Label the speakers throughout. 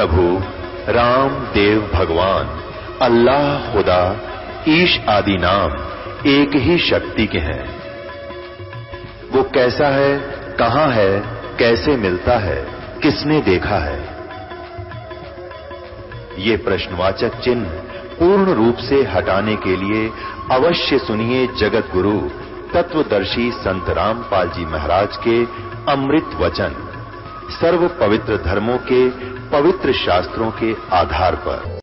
Speaker 1: प्रभु राम देव भगवान अल्लाह खुदा ईश आदि नाम एक ही शक्ति के हैं। वो कैसा है, कहां है, कैसे मिलता है, किसने देखा है? ये प्रश्नवाचक चिन्ह पूर्ण रूप से हटाने के लिए अवश्य सुनिए जगत गुरु तत्वदर्शी संत रामपाल जी महाराज के अमृत वचन, सर्व पवित्र धर्मों के पवित्र शास्त्रों के आधार पर।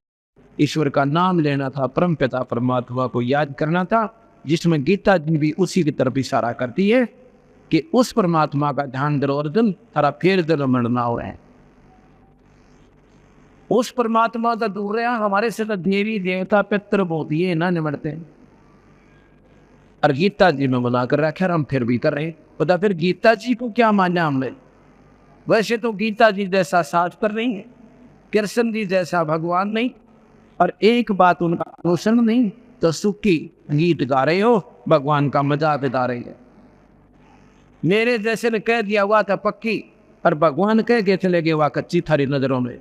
Speaker 2: ईश्वर का नाम लेना था, परम पिता परमात्मा को याद करना था, जिसमें गीता जी भी उसी की तरफ इशारा करती है कि उस परमात्मा का ध्यान करो अर्जुन, तारा फिर दिल मरना हो है। उस परमात्मा का दूर रहा, हमारे से तो देवी देवता पितर बहुत ये ना निमटते हैं। और गीता जी में बना कर रखा, हम फिर भी कर रहे। पता फिर गीता जी को क्या माना हमने? वैसे तो गीता जी जैसा शास्त्र नहीं है, कृष्ण जी जैसा भगवान नहीं, और एक बात उनका अनुसरण नहीं, तो सुखी गीत गा रहे हो, भगवान का मजाक उड़ा रहे हैं। मेरे जैसे ने कह दिया हुआ था पक्की, और भगवान कह के चले गए हुआ कच्ची थारी नजरों में।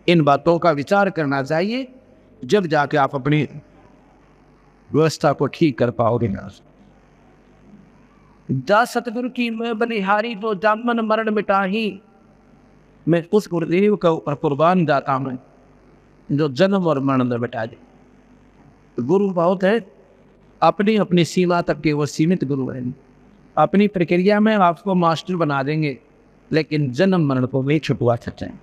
Speaker 2: इन बातों का विचार करना चाहिए, जब जाके आप अपनी व्यवस्था को ठीक कर पाओगे। जा सतगुरु की मैं बलिहारी, तो जामन मरण मिटाही। मैं उस गुरुदेव का ऊपर कुर्बान जाता हूं जो जन्म और मरण में मिटा दे। गुरु बहुत है, अपनी अपनी सीमा तक के वो सीमित गुरु हैं। अपनी प्रक्रिया में आपको मास्टर बना देंगे, लेकिन जन्म मरण को नहीं छुपवा सकते हैं।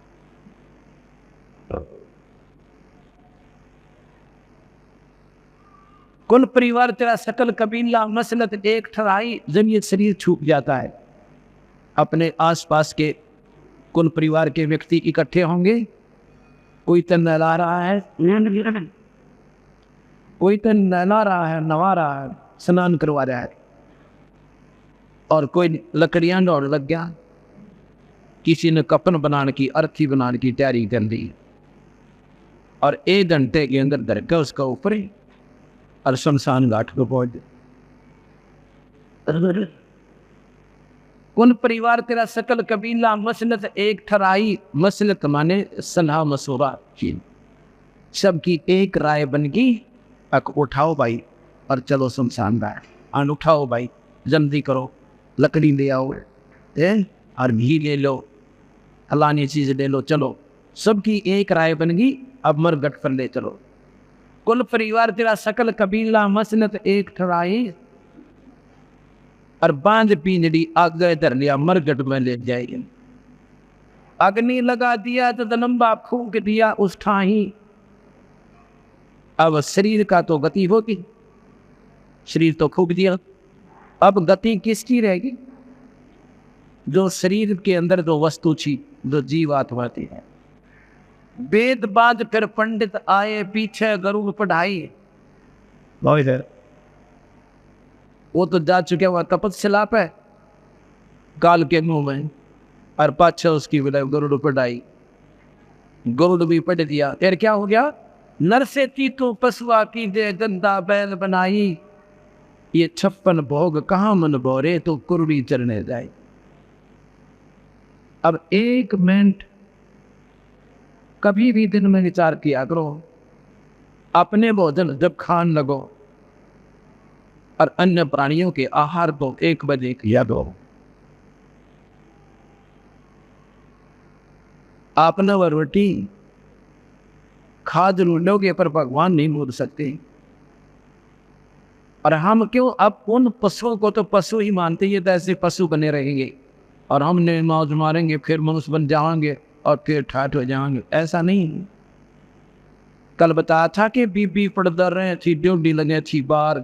Speaker 2: कुल परिवार तेरा सकल कबीला मसलत एक ठहराई। जब ये शरीर छूट जाता है, अपने आसपास के कुल परिवार के व्यक्ति इकट्ठे होंगे। कोई तो नहला रहा है, कोई तो नहला रहा है, नवा रहा है, स्नान करवा रहा है, और कोई लकड़ियां दौड़ लग गया। किसी ने कपन बनाने की, अर्थी बनाने की तैयारी कर दी, और 1 घंटे के अंदर धर के उसका ऊपर और शमशान घाट को पहुंच गए। कुल परिवार तेरा सकल कबीला मसलत एक ठहराई। मसलत माने सलाह मशवरा, सबकी एक राय बन गई। उठाओ भाई और चलो शमशान घाट। उठाओ भाई, जल्दी करो, लकड़ी ले आओ, और घी ले लो, फलानी चीज ले लो, चलो। सबकी एक राय बन गई, अब मरगट पर ले चलो। कुल परिवार तेरा सकल कबीला मसलत एक ठहराई, और बांध पिंजड़ी आगे धर लिया, मरगट में ले जाएगी। अग्नि लगा दिया तो दलम्बा फूंक दिया उस ठाही। अब शरीर का तो गति होगी, शरीर तो फूंक दिया, अब गति किसकी रहेगी? जो शरीर के अंदर जो वस्तु थी, जो जीवात्मा थी। वेद बाद फिर पंडित आए, पीछे गरुड़ पढ़ाई। वो तो जा चुके हुआ तपस्या पे काल के मुंह में, और पाछे उसकी विलय गरुड़ पढ़ाई। गरुड़ भी पढ़ दिया। फिर क्या हो गया? नर से तीतु पशुआ की दे गंदा बैल बनाई। ये 56 भोग कहाँ मन बोरे, तो कुरड़ी चरने जाए। अब 1 मिनट कभी भी दिन में विचार किया करो, अपने भोजन जब खान लगो और अन्य प्राणियों के आहार को 1 बजे किया दो। आपने वह रोटी खा जरूर लोगे, पर भगवान नहीं बोल सकते। और हम क्यों अब उन पशुओं को तो पशु ही मानते हैं, तो ऐसे पशु बने रहेंगे, और हमने मौज मारेंगे, फिर मनुष्य बन जाएंगे, और फिर ठाठ हो जाएंगे। ऐसा नहीं। कल बताया था कि बीबी पड़दर रहे थी, ड्यूटी लगे थी बार,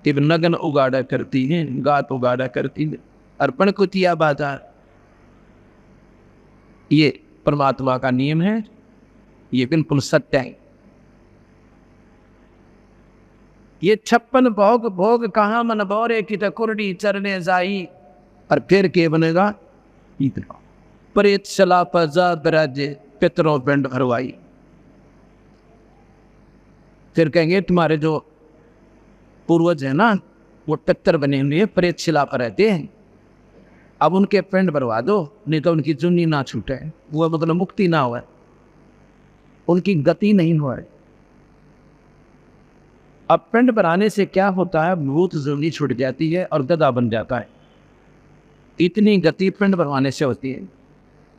Speaker 2: कि नगन उगाड़ा करती है, गात उगाड़ा करती है, अर्पण कुतिया बाजार। ये परमात्मा का नियम है, ये बिल्कुल सत्य है। ये 56 भोग भोग कहाँ मन बोरे, की कुरडी चरने जाई। और फिर के बनेगा? इतना प्रेत सला पजा बराजे, पितरों पिंड भरवाई। फिर कहेंगे तुम्हारे जो पूर्वज है ना, वो पितर बने हुए प्रेत शिला पर रहते हैं, अब उनके पिंड भरवा दो, नहीं तो उनकी जुन्नी ना छूटे, वो मतलब मुक्ति ना हो, उनकी गति नहीं हो। अब पिंड भराने से क्या होता है, भूत जुन्नी छूट जाती है और गधा बन जाता है। इतनी गति पिंड भरवाने से होती है।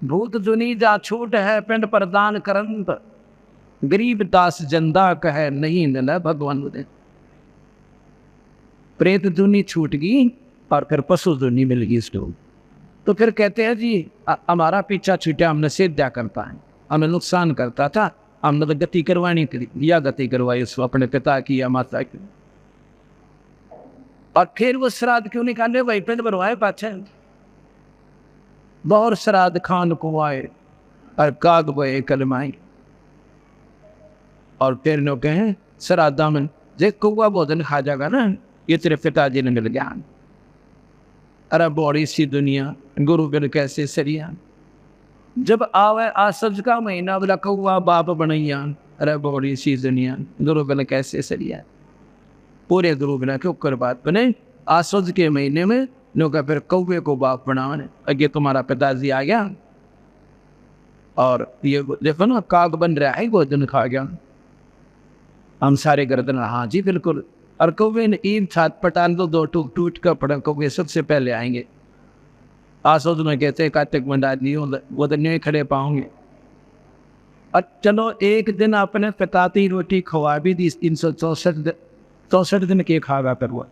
Speaker 2: भूत जुनी जा छूट है पिंड प्रदान करंत, गरीब दास जंदा कहे नहीं न भगवान दे। प्रेत जुनी छूट गई और फिर पशु जुनी मिल गई इसको। तो फिर कहते हैं जी हमारा पीछा छूटा, हमने सेद्या करता है, हमें नुकसान करता था, हमने तो गति करवानी करी, या गति करवाई उसको अपने पिता की या माता की। और फिर वो श्राद्ध क्यों निकाले, वही पिंड भरवाए पाछे। बहुत श्राद्ध खान को आए और काग बे कलमाई, और फिर नो कहें श्राद्धा में जे कौआ भोजन खा जाएगा ना, ये तेरे पिताजी ने मिल गया। अरे बड़ी सी दुनिया, गुरु बिन कैसे सरिया। जब आवे आसज का महीना, बोला कौआ बाप बनैया। अरे बड़ी सी दुनिया, गुरु बिन कैसे सरिया। पूरे गुरु बिना क्यों कर बात बने। आसज के महीने में लोग फिर कौवे को बाप बनाने, अगे तुम्हारा पिताजी आ गया और ये देखो ना काग बन रहा है, भोजन खा गया। हम सारे गर्दन, हाँ जी बिल्कुल। और कौवे ने ईद छात पटान दो टूट टूट कर पड़ा, कौवे सबसे पहले आएंगे। आसोद में कहते कार्तिक मंडा नहीं हो, वो तो नहीं खड़े पाओगे। और चलो एक दिन अपने पिता की रोटी खवा भी दी, 364 दिन के खागा कर हुआ,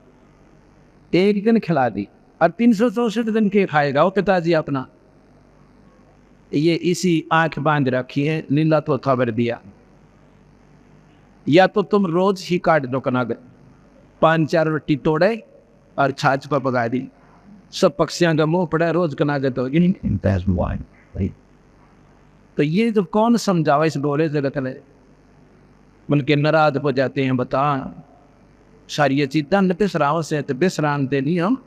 Speaker 2: एक दिन खिला दी, और 364 दिन के खाएगा वो पिताजी अपना। ये इसी आंख बांध रखी है, नीला तो खबर दिया। या तो तुम रोज ही काट दो कनागर, 5-4 रोटी तोड़े और छाछ पर पका दी, सब पक्षियों का मुंह पड़ा रोज कनागर तो तो ये तो कौन समझावा इस बोले जगत में, मन के नाराज हो जाते हैं। बता सारी चीज़ा न बिसराव से तो बिसरानते नहीं हम,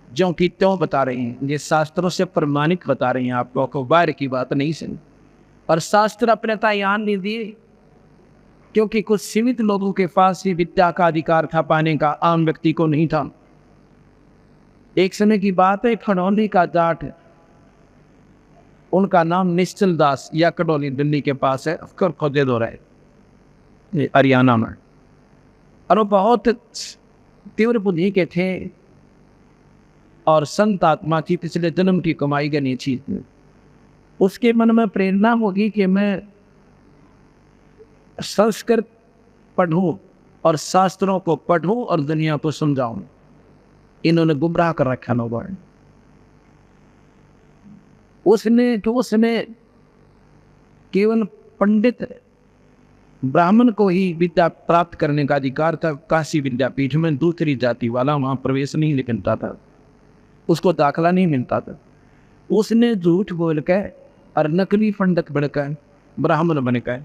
Speaker 2: जो कि त्यों बता रहे हैं, ये शास्त्रों से प्रमाणिक बता रहे हैं आपको, को बाहर की बात नहीं सुनी। और शास्त्र अपने तैयार नहीं दिए, क्योंकि कुछ सीमित लोगों के पास ही विद्या का अधिकार था पाने का, आम व्यक्ति को नहीं था। एक समय की बात है, खड़ौली का जाट, उनका नाम निश्चल दास या कटौली दिल्ली के पास है, अफकर खोदे दो रहे हरियाणा में। और वो बहुत तीव्र बुद्धि के थे और संत आत्मा की, पिछले जन्म की कमाई करनी थी। उसके मन में प्रेरणा होगी कि मैं संस्कृत पढ़ूं और शास्त्रों को पढ़ूं और दुनिया को समझाऊं। इन्होंने गुमराह कर रखा लोगों ने। उसने केवल पंडित ब्राह्मण को ही विद्या प्राप्त करने का अधिकार था। काशी विद्यापीठ में दूसरी जाति वाला वहां प्रवेश नहीं मिलता था, उसको दाखला नहीं मिलता था। उसने झूठ बोल के और नकली पंडित बनकर ब्राह्मण बनकर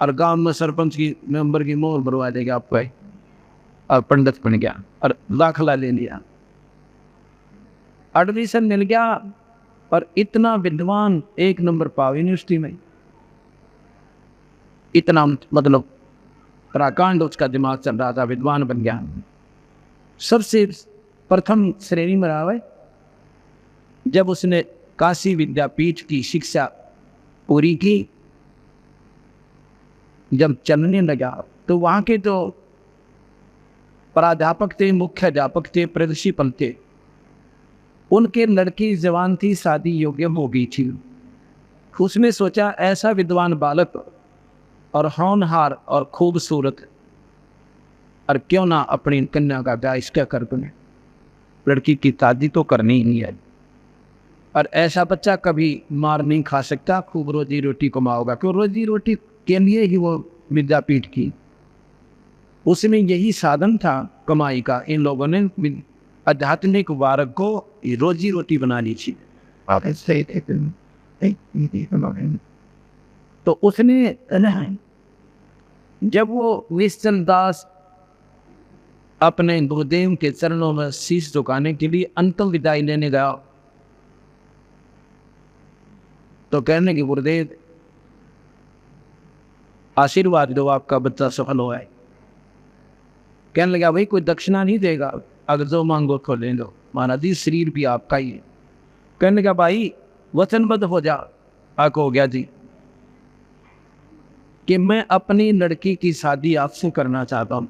Speaker 2: और गांव में सरपंच की मेंबर की मोहर भरवा देगा आपको, और पंडित बन गया और दाखला ले लिया, एडमिशन मिल गया और इतना विद्वान, 1 नंबर पाओ यूनिवर्सिटी में। इतना मतलब प्राकांड उसका दिमाग चल रहा था, विद्वान बन गया। सबसे प्रथम श्रेणी में रहा है। जब उसने काशी विद्यापीठ की शिक्षा पूरी की, जब चलने लगा तो वहाँ के तो प्राध्यापक थे, मुख्य अध्यापक थे, प्रिंसिपल थे, उनके लड़की जवान थी, शादी योग्य हो गई थी। उसने सोचा ऐसा विद्वान बालक और होनहार और खूबसूरत, और क्यों ना अपनी कन्या का ब्याह इसका कर दूं। लड़की की शादी तो करनी ही नहीं है, और ऐसा बच्चा कभी मार नहीं खा सकता, खूब रोजी रोटी कमाओगा, क्यों रोजी रोटी के लिए ही वो विद्यापीठ की, उसमें यही साधन था कमाई का। इन लोगों ने आध्यात्मिक वारक को रोजी रोटी बना ली थी। तो उसने जब वो निश्चल दास अपने गुरुदेव के चरणों में शीश झुकाने के लिए अंतिम विदाई लेने गया, तो कहने की गुरुदेव आशीर्वाद दो, आपका बच्चा सफल हुआ है। कहने लगा भाई कोई दक्षिणा नहीं देगा, अगर जो मांगो तो ले लो, महाराज जी शरीर भी आपका ही है, कहने का भाई वचनबद्ध हो जा। आक हो गया जी कि मैं अपनी लड़की की शादी आपसे करना चाहता हूं।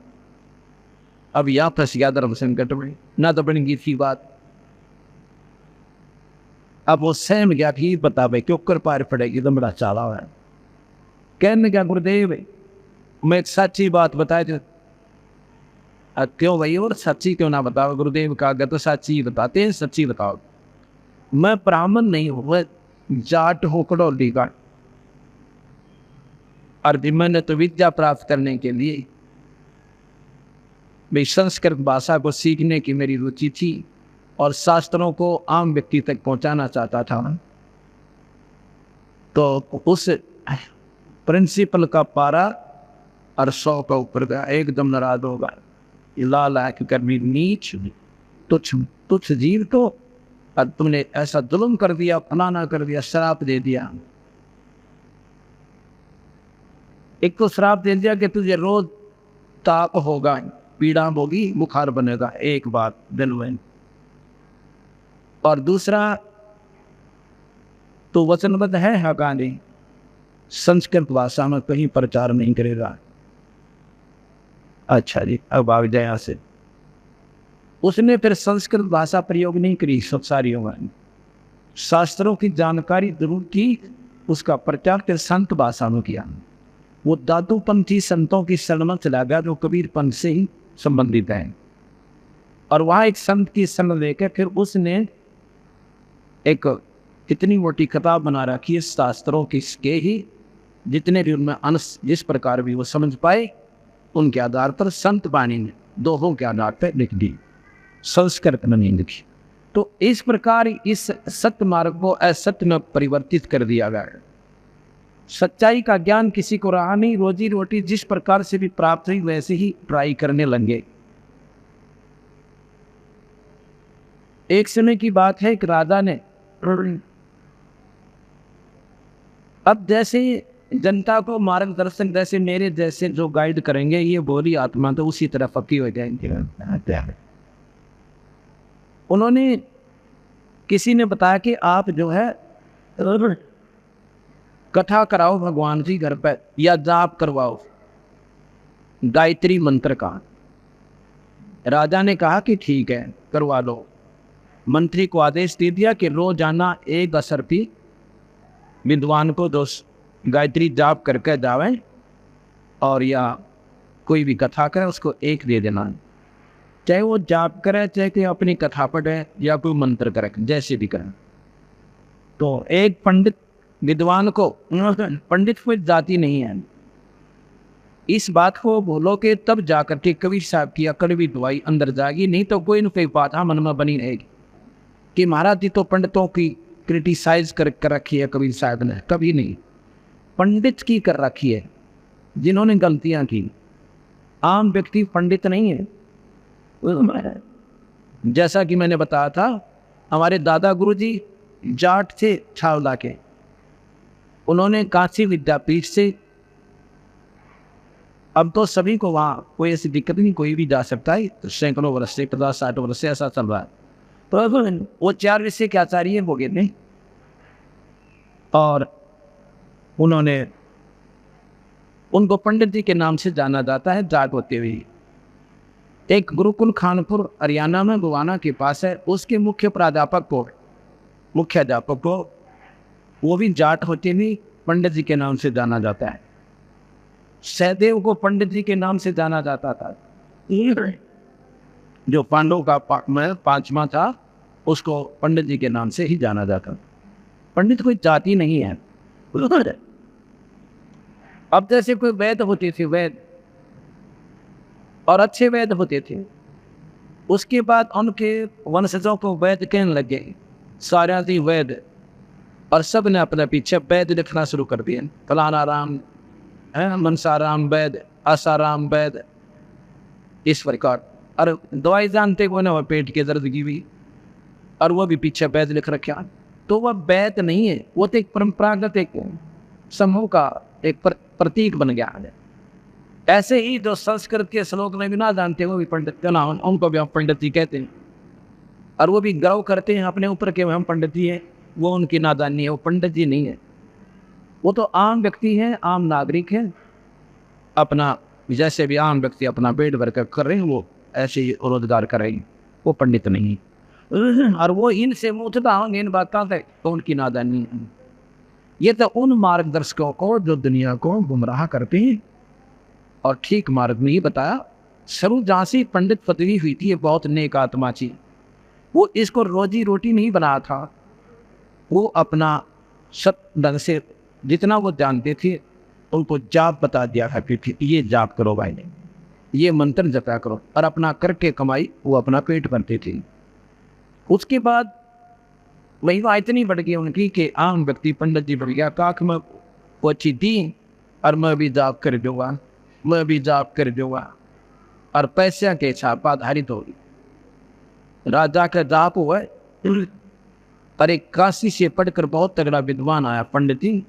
Speaker 2: अब या फंस गया धर्म संकट में, ना तो बनेगी थी बात। अब वो सहम गया कि बता भाई क्यों कर पार पड़ेगी, तो बड़ा चाला है। कहने का गुरुदेव मैं एक सच्ची बात बताए थे। क्यों भाई, और सच्ची क्यों ना बताओ? गुरुदेव का गत तो सच्ची बताते हैं, सच्ची बताओ। मैं ब्राह्मण नहीं हूं, मैं जाट हूं कड़ौली का, और मैंने तो विद्या प्राप्त करने के लिए भाई संस्कृत भाषा को सीखने की मेरी रुचि थी और शास्त्रों को आम व्यक्ति तक पहुंचाना चाहता था। तो उस प्रिंसिपल का पारा और 100 का ऊपर गया, एकदम नाराज होगा। लाल आंख कर भी नीच तुच्छ तुच्छ जीव तो, और तुमने ऐसा जुल्म कर दिया, फलाना कर दिया, श्राप दे दिया। एक तो श्राप दे दिया कि तुझे रोज ताप होगा, पीड़ा होगी, बुखार बनेगा एक बार दिन में, और दूसरा तो वचनबद्ध है हकानी संस्कृत भाषा में कहीं प्रचार नहीं करेगा। अच्छा जी, अब आ जाए यहां से। उसने फिर संस्कृत भाषा प्रयोग नहीं करी सब सारियों में, शास्त्रों की जानकारी जरूर की, उसका प्रचार फिर संत भाषा में किया। वो दादूपंथी संतों की शरण में चला गया जो कबीरपंथ से ही संबंधित हैं, और वहां एक संत की शरण लेकर फिर उसने एक इतनी मोटी किताब बना रखी है शास्त्रों की के ही जितने भी उनमें अंश जिस प्रकार भी वो समझ पाए उनके आधार पर संत वाणी ने दोहों के आधार पर लिख दी, संस्कृत में नहीं लिखी। तो इस प्रकार इस सत्य मार्ग को असत्य में परिवर्तित कर दिया गया। सच्चाई का ज्ञान किसी को रहा नहीं, रोजी रोटी जिस प्रकार से भी प्राप्त हुई वैसे ही ट्राई करने लगे। एक समय की बात है, एक राजा ने अब जैसे जनता को मार्गदर्शन जैसे मेरे जैसे जो गाइड करेंगे ये बोली आत्मा, तो उसी तरह पक्की हो जाएंगे। उन्होंने किसी ने बताया कि आप जो है कथा कराओ भगवान जी घर पर, या जाप करवाओ गायत्री मंत्र का। राजा ने कहा कि ठीक है करवा लो। मंत्री को आदेश दे दिया कि रोजाना एक असरपी विद्वान को 2 गायत्री जाप करके जावे, और या कोई भी कथा करे उसको 1 दे देना, चाहे वो जाप करे चाहे कि अपनी कथा पढ़े या कोई मंत्र करे, जैसे भी करे। तो एक पंडित विद्वान को, पंडित कोई जाति नहीं है, इस बात को बोलो कि तब जाकर के कबीर साहब की कड़वी दवाई अंदर जाएगी, नहीं तो कोई न कोई बात मन में बनी रहेगी कि महाराज जी तो पंडितों की क्रिटिसाइज कर रखी है कबीर साहब ने। कभी नहीं, पंडित की कर रखी है जिन्होंने गलतियां की, आम व्यक्ति पंडित नहीं है। जैसा कि मैंने बताया था, हमारे दादा गुरुजी जाट थे छावला के, उन्होंने काशी विद्यापीठ से, अब तो सभी को वहाँ कोई ऐसी दिक्कत नहीं, कोई भी जा सकता है, तो सैकड़ों वर्ष से 50-60 वर्ष से ऐसा चल रहा है। तो वो 4 विषय के आचार्य हो गए थे, और उन्होंने उनको पंडित जी के नाम से जाना जाता है जाट होते हुए। एक गुरुकुल खानपुर हरियाणा में गुवाना के पास है, उसके मुख्य प्राध्यापक को, मुख्य अध्यापक को, वो भी जाट होते हुए पंडित जी के नाम से जाना जाता है। सहदेव को पंडित जी के नाम से जाना जाता था। जो पांडव का 5वां था उसको पंडित जी के नाम से ही जाना जाता। पंडित कोई जाति नहीं है। अब जैसे कोई वैद होते थे, वैद और अच्छे वैद होते थे, उसके बाद उनके वंशजों को वैद कहने लगे, सारा थी वैद, और सब ने अपने पीछे वैद लिखना शुरू कर दिया। फलाना राम है, मनसाराम वैद, आसाराम वैद, इस प्रकार। और दवाई जानते को ना, पेट के दर्द की भी, और वो भी पीछे वैद लिख रखा। तो वह वैद नहीं है, वो तो एक परंपरागत एक समूह का एक प्रतीक बन गया है। ऐसे ही जो संस्कृत के श्लोक में भी ना जानते वो भी पंडित का नाम, उनको भी हम पंडित जी कहते हैं। और वो भी गर्व करते हैं अपने ऊपर के हम पंडित जी हैं। वो उनकी नादानी है, वो पंडित जी नहीं है, वो तो आम व्यक्ति हैं, आम नागरिक हैं। अपना जैसे भी आम व्यक्ति अपना पेट भर कर रहे हैं, वो ऐसे ही रोजगार कर रहे हैं, वो पंडित नहीं। और वो इनसे मुँहता होंगे इन बातों से, तो उनकी नादानी है। ये तो उन मार्गदर्शकों को जो दुनिया को गुमराह करते हैं और ठीक मार्ग नहीं बताया। स्वरूप झांसी पंडित पदवी हुई थी, ये बहुत नेक आत्मा थी। वो इसको रोजी रोटी नहीं बनाया था, वो अपना सत ढंग से जितना वो जानते थे उनको जाप बता दिया करती थी, ये जाप करो भाई, ये मंत्र जपा करो, और अपना करके कमाई वो अपना पेट भरते थे। उसके बाद महिमा इतनी बढ़ गई उनकी कि आम व्यक्ति पंडित जी बढ़ गया, काख में पहुंची थी और मैं भी जाप कर दूंगा, मैं भी जाप कर दूंगा, और पैसे के छाप आधारित हो गई। राजा का जाप हुआ, और एक काशी से पढ़कर बहुत तगड़ा विद्वान आया पंडित जी।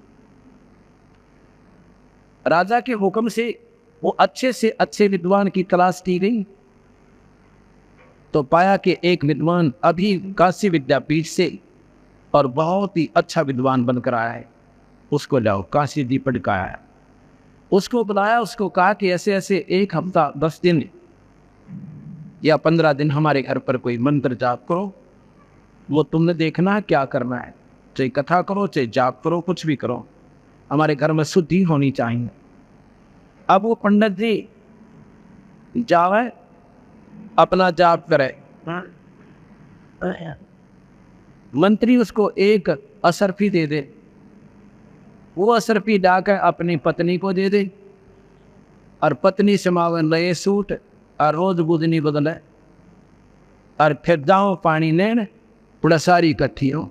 Speaker 2: राजा के हुक्म से वो अच्छे से अच्छे विद्वान की तलाश की गई, तो पाया कि एक विद्वान अभी काशी विद्यापीठ से और बहुत ही अच्छा विद्वान बनकर आया है, उसको लाओ। काशी जी पढ़ कर आया, उसको बुलाया, उसको कहा कि ऐसे ऐसे 1 हफ्ता 10 दिन या 15 दिन हमारे घर पर कोई मंत्र जाप करो, वो तुमने देखना है क्या करना है, चाहे कथा करो चाहे जाप करो, कुछ भी करो, हमारे घर में शुद्धि होनी चाहिए। अब वो पंडित जी जावे अपना जाप करे, मंत्री उसको एक असरफी दे दे, वो असरफी डाकर अपनी पत्नी को दे दे, और पत्नी समावे नए सूट और रोज बुधनी बदले, और फिर जाओ पानी लेने, पूरा सारी इकट्ठी हो।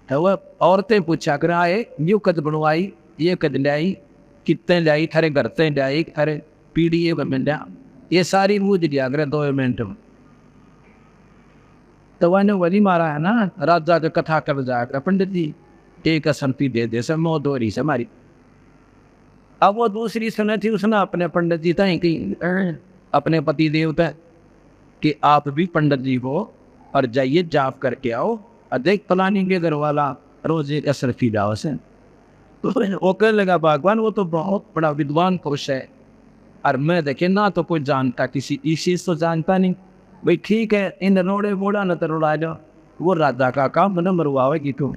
Speaker 2: वह औरतें पूछा कर आए, यू कद बनवाई, ये कद लाई, कितने लाई, थारे घर से लाई, थारे पीढ़ी मिल जा, ये सारी बूझ लिया करे 2 मिनट में। तो वह वही मारा है ना, राजा का कथा कर जाकर पंडित जी एक असरफी दे दे से मो दोहरी से मारी। अब वो दूसरी सुने थी, उसने अपने पंडित जी तय की, अपने पति देवता कि आप भी पंडित जी हो और जाइए जाप करके आओ, और देख फलानी के घर वाला रोज एक असरफी डाओ से। तो वो कहने लगा भगवान वो तो बहुत बड़ा विद्वान पुरुष है, और मैं देखे ना तो कोई जानता किसी इस चीज तो जानता नहीं, भाई ठीक है इन रोड़े बोड़ा न तो रोड़ा जाओ, वो राजा का काम न मरवाएगी तुम।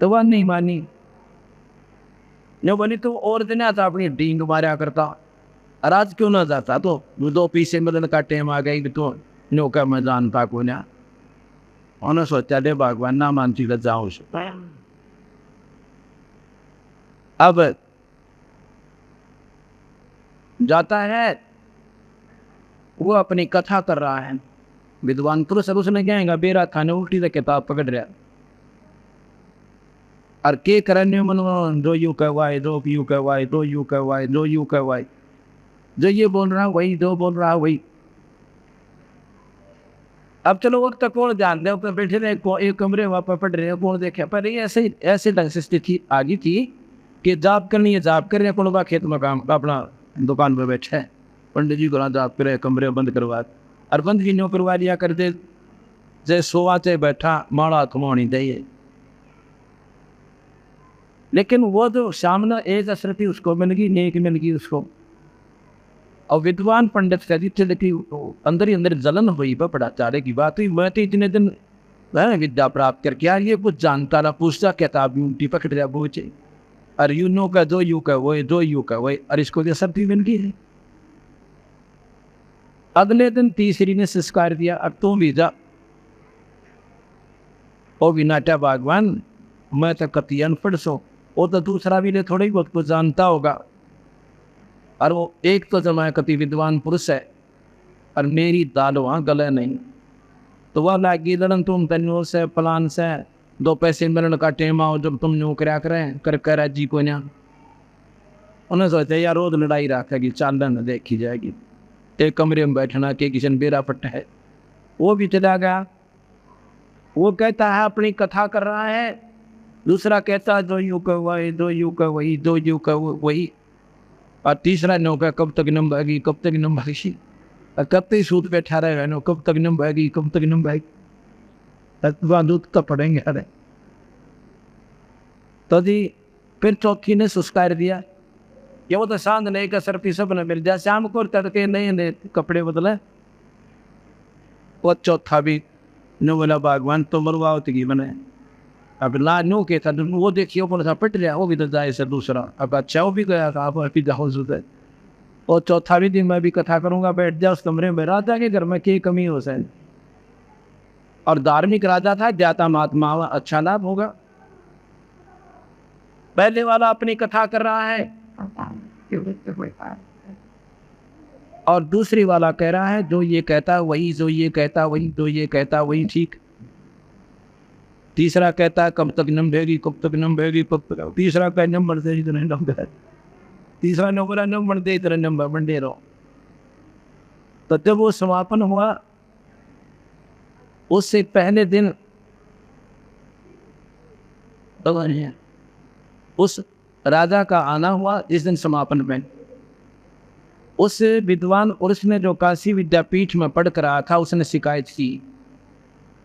Speaker 2: तो वह नहीं मानी, जो बोली तो और दिन आता अपनी डींग मारा करता, और आज क्यों ना जाता, तो 2 पीसे मिलन का टेम आ गई तो नो का मैं जानता को ना, उन्होंने सोचा दे भगवान ना मानती तो जाऊं। अब जाता है, वो अपनी कथा कर रहा है, विद्वान पुरुष, उसने कहेगा बेरा खाने उल्टी से किताब पकड़ रहा, और के करने मन जो यू कहवाए, जो यू कहवाए, जो यू कहवाए, जो यू कहवाए, जो ये बोल रहा वही, जो बोल रहा वही। अब चलो वक्त कौन जानते हैं, ऊपर बैठे रहे एक कमरे वहाँ पर पढ़ रहे हैं, कौन देखे, पर ये ऐसे ढंग से स्थिति आ गई थी कि जाप करनी है, जाप कर रहे हैं, कौन खेत में काम अपना दुकान पर बैठे है, पंडित जी को जाप करे, कमरे बंद करवा, और बंद भी न्यों करवा लिया कर दे, जैसे सोवा चाहे बैठा माड़ा थमानी चाहिए। लेकिन वो जो सामने एक असर थी उसको मिल गई, नेक मिल गई उसको, और विद्वान पंडित का जितने अंदर ही अंदर जलन हुई, बड़ा चारे की बात हुई, मैं तो इतने दिन विद्या प्राप्त करके यार ये कुछ जानता ना, पूछता किताब यूटी पकड़ रहा बोचे, और यू नो का जो यू का वो, जो यू का वो, और इसको ये सब भी मिल गई है। अगले दिन तीसरी ने संस्कार दिया, अब तुम भी जा। ओ विनाटा भगवान मैं तो कति अनपढ़ सो, वो तो दूसरा भी ने थोड़ी बहुत कुछ जानता होगा, और वो एक तो जमा कति विद्वान पुरुष है, और मेरी दाल वहाँ गले नहीं, तो वह लागी लड़न तुम तन्यों से प्लान से 2 पैसे मिलने का टेम आओ, जब तुम न्यू करा करें कर जी को ना, उन्हें सोचा यार रोज लड़ाई रखेगी, चालन देखी जाएगी, एक कमरे में बैठना के किशन बेरा पट्टा है। वो भी चला गया, वो कहता है अपनी कथा कर रहा है, दूसरा कहता है 2 यू का वही, 2 यू का वही, 2 यू का वही, और तीसरा नौका कब तक नंबेगी, कब तक नंबेगी। कब तक सूत पे ठहरे रहने, कब तक नम बहेगी, कब तक नम बहेगी, दूध तो पड़ेंगे। अरे तो जी फिर चौथी ने सुस्कार दिया, ये वो तो सांध नहीं का सर पी सब न मिल जाए, शाम को तड़के नहीं कपड़े बदले। वो चौथा भी नो बोला भगवान तो मरवाओ की बने। अब ला नो के था वो देखिए वो सा पट रहा, वो भी तो जाए से दूसरा। अब अच्छा वो भी गया था, आप अभी जाओ सुधर। और चौथा भी दिन मैं भी कथा करूंगा, बैठ जाओ उस कमरे में। राजा के घर में क्या कमी हो सके, और धार्मिक राजा था, ज्ञाता महात्मा, अच्छा लाभ होगा। पहले वाला अपनी कथा कर रहा है और दूसरी वाला कह रहा है जो ये कहता वही, जो ये कहता वही, जो ये कहता वही ठीक। तीसरा कहता है कब तक नम भेगी, कब तक नम भेगी, कब तक। तीसरा कह नंबर दे इतने नंबर, तीसरा नंबर नंबर दे इतने नंबर बंडे रहो। तो जब वो समापन हुआ उससे पहले दिन तो उस राजा का आना हुआ जिस दिन समापन में। उस विद्वान पुरुष ने जो काशी विद्यापीठ में पढ़ कर आया था उसने शिकायत की,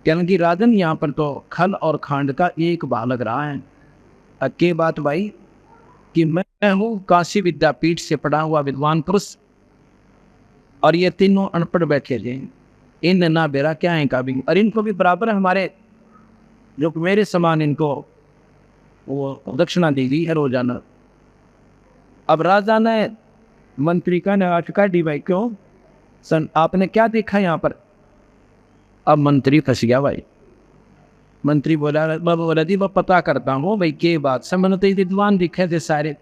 Speaker 2: क्योंकि राजन यहाँ पर तो खल और खांड का एक भाग लग रहा है। अक्के बात भाई कि मैं हूँ काशी विद्यापीठ से पढ़ा हुआ विद्वान पुरुष और ये तीनों अनपढ़ बैठे थे, इन ना बेरा क्या है का भी, और इनको भी बराबर हमारे जो मेरे समान इनको वो दक्षिणा दी गई है रोजाना। अब राजा ने मंत्री का नाटका डी भाई क्यों सन आपने क्या देखा यहाँ पर। अब मंत्री फंस गया भाई। मंत्री बोला जी मैं पता करता हूँ भाई क्या बात, समझते विद्वान दिखे थे सारे,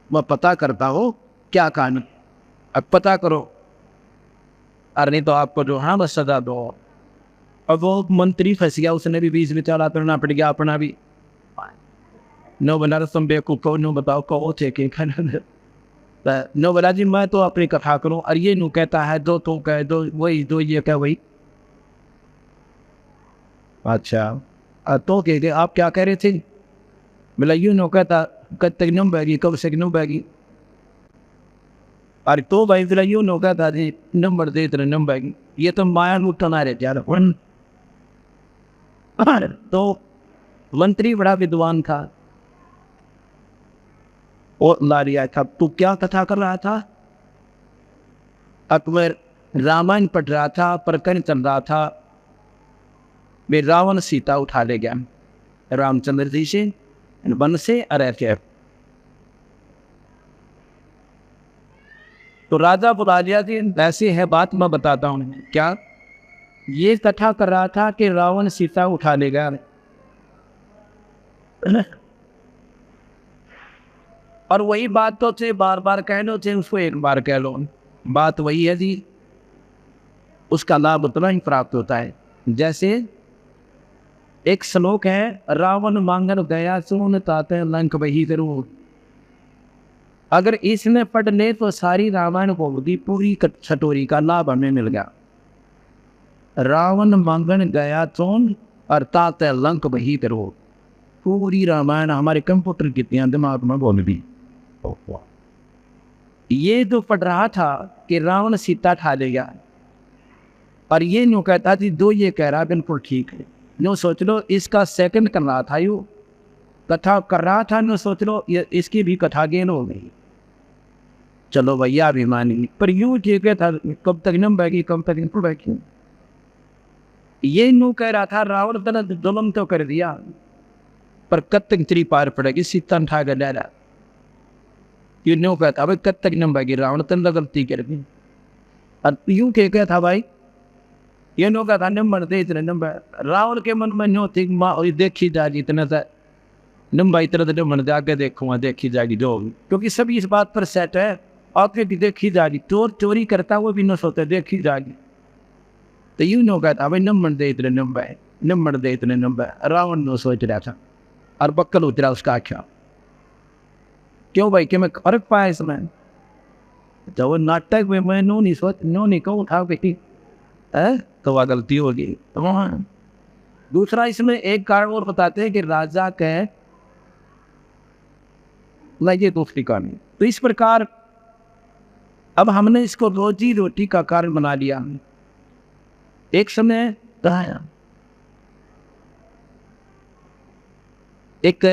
Speaker 2: मैं पता करता हूँ क्या कानून, अब पता करो, अरे नहीं तो आपको जो हाँ बस सजा दो। अब वो मंत्री फंस गया, उसने भी बीच में चला करना पड़ गया अपना भी। नो बना तुम बेवकूफ नो बताओ कहो थे कि नो बोला जी मैं तो अपनी कथा करूं, और ये नू कहता है दो तो कह दो वही, दो ये कह वही। अच्छा तो कह दे आप क्या कह रहे थे, बोला यूं नो कहता कब तक नम बैगी, कब से नम बैगी। अरे तो भाई बोला यूं नो कहता जी नंबर दे तेरे नम बैगी, ये तो माया लुटना रहे यार। तो मंत्री बड़ा विद्वान था, और ला रिया था, तू क्या कथा कर रहा था। अकबर रामायण पढ़ रहा था, प्रकरण चल रहा था, वे रावण सीता उठा ले गया रामचंद्र जी से वन से अरे के। तो राजा बुला लिया जी ऐसी है बात मैं बताता हूँ क्या। ये कथा कर रहा था कि रावण सीता उठा ले गया, और वही बात तो थे बार बार कह लो थे, उसको एक बार कह लो, बात वही है जी, उसका लाभ उतना ही प्राप्त होता है। जैसे एक श्लोक है, रावण मांगन गया सुन ताते लंक बही जरूर। अगर इसने पढ़ ले तो सारी रामायण को पूरी छटोरी का लाभ हमें मिल गया। रावण मांगन गया सोन और ताते लंक बही जरूर, पूरी रामायण हमारे कंप्यूटर की दिमाग में बोल दी। ये जो पढ़ रहा था कि रावण सीता ठा ले गया, और ये न्यू कहता थी दो ये कह रहा बिल्कुल ठीक है। नो सोच लो इसका सेकंड कर रहा था, यू कथा कर रहा था, नो सोच लो इसकी भी कथा गेन हो गई। चलो भैया अभिमानी, पर यूं ठीक है था कब तक नम बैगी, कब तक न बैगी। ये न्यू कह रहा था रावण तना जुल्म तो कर दिया, पर कब तक तेरी पार पड़ेगी, सीता ठा कर ले रहा। ये न्यू कहता भाई कब तक नम बैगी, रावण तन गलती कर दी। और यूं क्या था भाई, ये नो का था नंबर दे इतने नंबर। रावण के मन में नो थी माँ और देखी जाएगी इतना सा नंबर, इतना तो नंबर दे आगे देखूंगा देखी जाएगी जो, क्योंकि सभी इस बात पर सेट है आगे भी देखी जाएगी। चोर चोरी करता वो भी न सोते देखी जाएगी। तो यूं नो कहता भाई नंबर दे इतने नंबर, नंबर दे इतने नंबर। रावण नो सोच रहा था और बक्कल उतरा उसका आख्या। क्यों भाई, कि मैं फर्क पाया इसमें, तो वो नाटक में मैं नो नहीं सोच, नो नहीं कहूँ उठा बेटी तो वह गलती होगी। तो दूसरा इसमें एक कारण और बताते हैं कि राजा के लगे दूसरी कहानी। तो इस प्रकार अब हमने इसको रोजी रोटी का कारण बना लिया। एक समय एक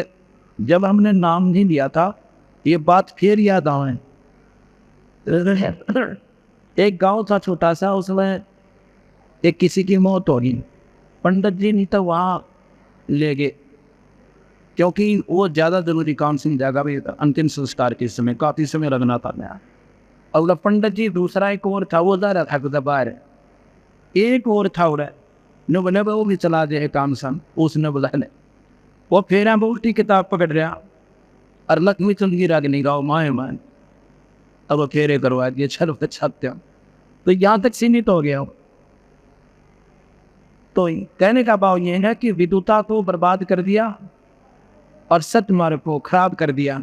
Speaker 2: जब हमने नाम नहीं लिया था, ये बात फिर याद आए। एक गांव था छोटा सा, उसमें एक किसी की मौत हो गई। पंडित जी नहीं तो वहाँ ले गए, क्योंकि वो ज़्यादा जरूरी काम से जगह भी अंतिम संस्कार के समय काफ़ी समय लगना था। मैं और पंडित जी दूसरा एक और था, वो जा रहा था कुछ बाहर। एक और था उड़े न बोले वो भी चला दे काम सन, उसने बोला ले वो फेरा बहुटी किताब पकड़ रहा और लक्ष्मी चंद की रागनी गाओ माए मान, अब वो फेरे करवा दिए छल छत्या। तो यहाँ तक सीमित हो गया। तो कहने का भाव ये है कि विदुता को बर्बाद कर दिया और सत्य मार्ग को खराब कर दिया।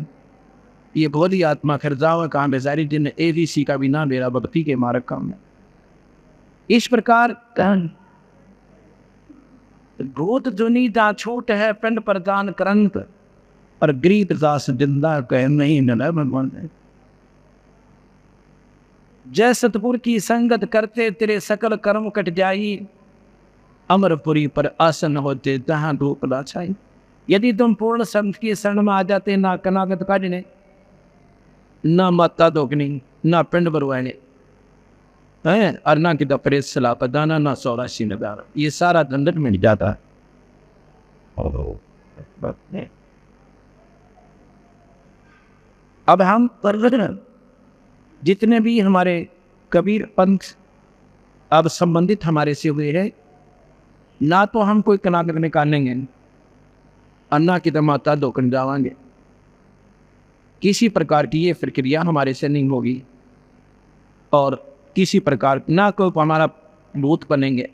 Speaker 2: ये भोली आत्मा फिर जाओ कहाँ बेचारी, जिन्हें एबीसी का भी ना मेरा भक्ति के मार्ग का में। इस प्रकार भूत जुनी दा छूट है पिंड प्रदान करंत और गरीब दास जिंदा कह नहीं न भगवान। जय सतपुर की संगत करते तेरे सकल कर्म कट जाई, अमरपुरी पर आसन होते जहां धूप लाछाई। यदि तुम पूर्ण संत की शरण में आ जाते, ना कनागत काटने, ना माता धोकनी, ना पिंड बरवाने है, और ना कि प्रेस सलाह पदाना, ना सौराशी नदाना, ये सारा दंडन मिल जाता है। अब हम जितने भी हमारे कबीर पंथ अब संबंधित हमारे से हुए हैं, ना तो हम कोई कनागत निकालेंगे, अन्ना की माता धोकन जावांगे। किसी प्रकार की ये प्रक्रिया हमारे से नहीं होगी और किसी प्रकार ना कोई हमारा भूत बनेंगे।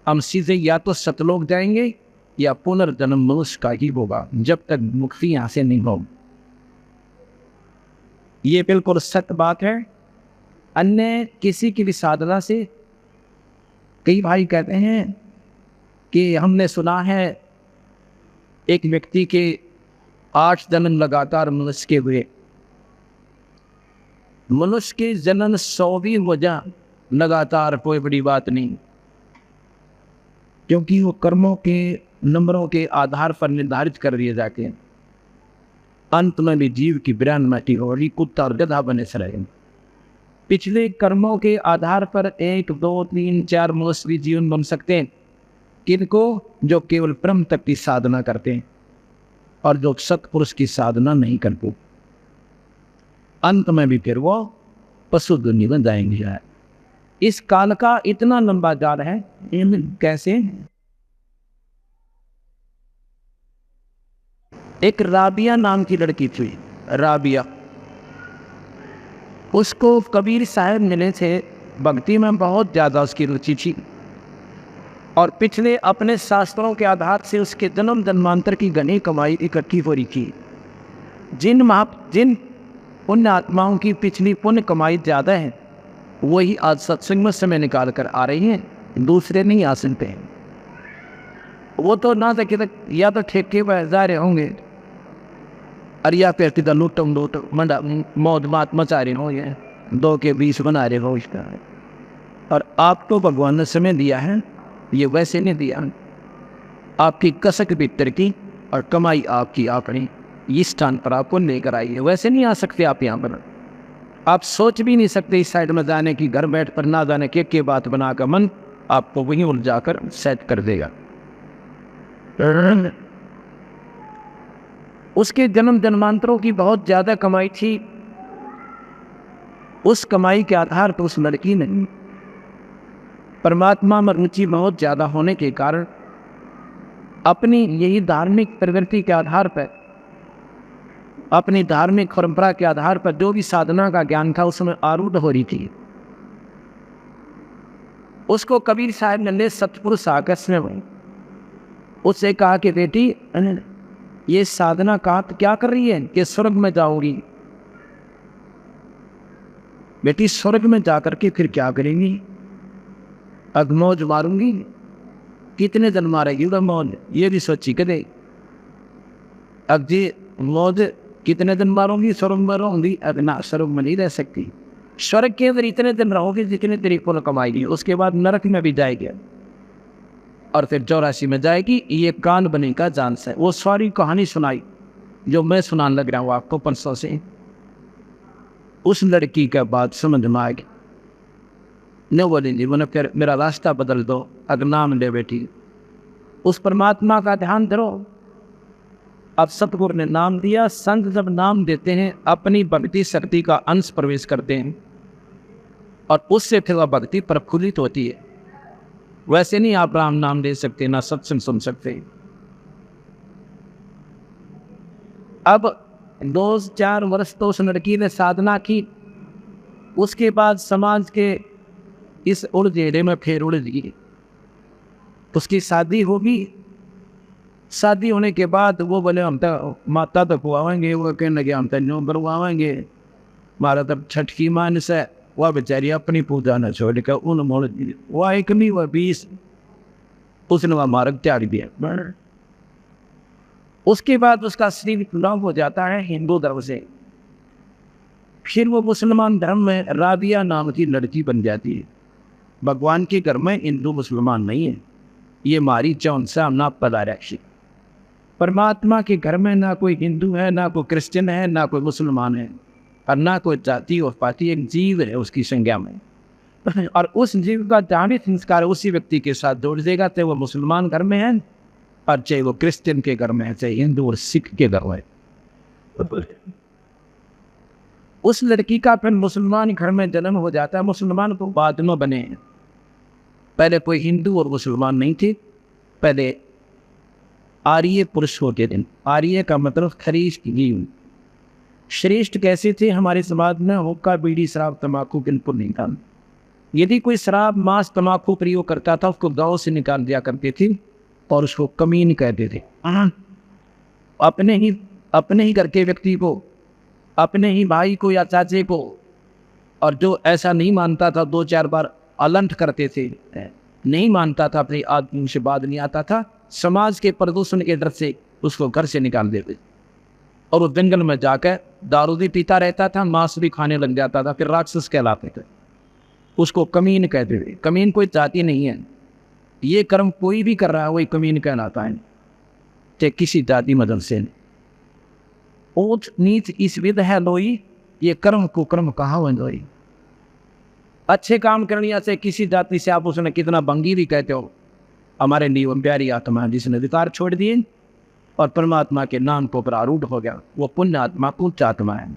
Speaker 2: हम सीधे या तो सतलोक जाएंगे या पुनर्जन्म मनुष्य का ही होगा, जब तक मुक्ति यहाँ से नहीं होगी। ये बिल्कुल सत्य बात है। अन्य किसी की भी साधना से कई भाई कहते हैं कि हमने सुना है एक व्यक्ति के 8 जन्म लगातार मनुष्य के हुए। मनुष्य के जन्म 100 भी हो जा लगातार कोई बड़ी बात नहीं, क्योंकि वो कर्मों के नंबरों के आधार पर निर्धारित कर दिए जाते हैं। अंत में भी जीव की बिरान माटी होगी, कुत्ता और गधा बने से रहेंगे। पिछले कर्मों के आधार पर 1, 2, 3, 4 मनुष्य भी जीवन बन सकते हैं। किनको? जो केवल ब्रह्म तक की साधना करते हैं और जो सत्पुरुष की साधना नहीं करते, अंत में भी फिर वो पशु दुनिया में जाएंगे। इस काल का इतना लंबा जाल है, कैसे? एक राबिया नाम की लड़की थी, राबिया। उसको कबीर साहब मिले थे, भक्ति में बहुत ज़्यादा उसकी रुचि थी और पिछले अपने शास्त्रों के आधार से उसके जन्म जन्मांतर की घनी कमाई इकट्ठी हो रही थी। जिन पुण्य आत्माओं की पिछली पुण्य कमाई ज़्यादा है, वही आज सत्संग में समय निकाल कर आ रही हैं, दूसरे नहीं आ सकते हैं। वो तो ना तक या तो ठेके पर जा रहे होंगे और या फिर किधर लूटम मंडा मौत मात मचा रहे होंगे, 2 के 20 बना रहे हो इसका। और आपको भगवान ने समय दिया है, ये वैसे नहीं दिया। आपकी कसक भीतर की और कमाई आपकी अपनी इस स्थान पर आपको लेकर आई है, वैसे नहीं आ सकते आप यहाँ पर। आप सोच भी नहीं सकते इस साइड में जाने की, घर बैठ पर ना जाने के बात बनाकर मन आपको वहीं उलझा कर सेट कर देगा। उसके जन्म जन्मांतरों की बहुत ज्यादा कमाई थी। उस कमाई के आधार पर उस लड़की ने परमात्मा में रुचि बहुत ज्यादा होने के कारण अपनी यही धार्मिक प्रवृत्ति के आधार पर, अपनी धार्मिक परंपरा के आधार पर जो भी साधना का ज्ञान था उसमें आरूढ़ हो रही थी। उसको कबीर साहब ने सतपुरुष आकर्षण में उससे कहा कि बेटी ये साधना का क्या कर रही है कि स्वर्ग में जाओगी। बेटी स्वर्ग में जाकर के फिर क्या करेंगी? अब मौज मारूंगी, कितने दिन मारेगी वह मौज, ये भी सोची करे। अब जी मौज कितने दिन मारूंगी, स्वर्ग में रहूंगी, अब ना स्वर्ग में नहीं रह सकती। स्वर्ग के अंदर इतने दिन रहोगे जितने तेरी पुण्य कमाएगी, उसके बाद नरक में भी जाएगी और फिर 84 में जाएगी। ये कान बने का चांस है। वो सारी कहानी सुनाई जो मैं सुनाने लग रहा हूँ आपको परसों से। उस लड़की का बात समझ में आ गई। न बोले जी मैंने फिर मेरा रास्ता बदल दो, अगर नाम ले बेटी उस परमात्मा का ध्यान धरो। अब सतगुरु ने नाम दिया। संत जब नाम देते हैं अपनी भक्ति शक्ति का अंश प्रवेश करते हैं और उससे फिर वह भक्ति प्रफुल्लित होती है। वैसे नहीं आप राम नाम ले सकते, ना सत्संग सुन सकते। अब 2-4 वर्ष तो उस लड़की ने साधना की। उसके बाद समाज के इस उड़झेड़े में फिर उड़ गई। उसकी शादी होगी। शादी होने के बाद वो बोले हम तो माता तक खुआवेंगे, वो कहने लगे हम तो न्यू करवाएंगे, हमारा तब छठ की मानस है। वह बेचारी अपनी पूजा न छोड़ कर उन मोड़ वह 1 नहीं वह 20 उसने वह मार्ग त्याग दिया। उसके बाद उसका शरीर चुनाव हो जाता है हिंदू धर्म से। फिर वो मुसलमान धर्म में राबिया नाम की लड़की बन जाती है। भगवान के घर में हिंदू मुसलमान नहीं है, ये हमारी चौन सा ना पदारक्षी। परमात्मा के घर में ना कोई हिंदू है, ना कोई क्रिश्चियन है, ना कोई मुसलमान है और ना कोई जाति और पाति। एक जीव है उसकी संज्ञा में और उस जीव का जहाँ संस्कार उसी व्यक्ति के साथ जोड़ देगा, चाहे वो मुसलमान घर में है और चाहे वो क्रिश्चियन के घर में है, चाहे हिंदू और सिख के घर में। उस लड़की का फिर मुसलमान घर में जन्म हो जाता है। मुसलमान तो बाद में बने हैं, पहले कोई हिंदू और मुसलमान नहीं थे। पहले आर्य पुरुष होते थे। आर्य का मतलब श्रेष्ठ जीव। श्रेष्ठ कैसे थे? हमारे समाज में हुक्का बीड़ी शराब तंबाकू बिल्कुल नहीं था। यदि कोई शराब मांस तंबाकू प्रयोग करता था उसको गांव से निकाल दिया करते थे और उसको कमीन कहते थे। अपने ही घर के व्यक्ति को, अपने ही भाई को या चाचे को, और जो ऐसा नहीं मानता था 2-4 बार अलंठ करते थे। नहीं मानता था, अपने आदमी से बात नहीं आता था, समाज के प्रदूषण के डर से उसको घर से निकाल देते और वो जंगल में जाकर दारू भी पीता रहता था, मांस भी खाने लग जाता था, फिर राक्षस कहलाते थे। उसको कमीन कहते थे। कमीन कोई जाति नहीं है, ये कर्म कोई भी कर रहा है वही कमीन कहलाता है, चाहे किसी जाति मदद से नहीं। ऊंच नीच इस विध है लोई, ये कर्म को कर्म कहा लोई। अच्छे काम करने से किसी जाति से आप उसने कितना बंगी भी कहते हो, हमारे लिए वो प्यारी आत्मा जिसने अधिकार छोड़ दिए और परमात्मा के नाम को पर आरूढ़ हो गया, वो पुण्य आत्मा कुछ आत्मा है।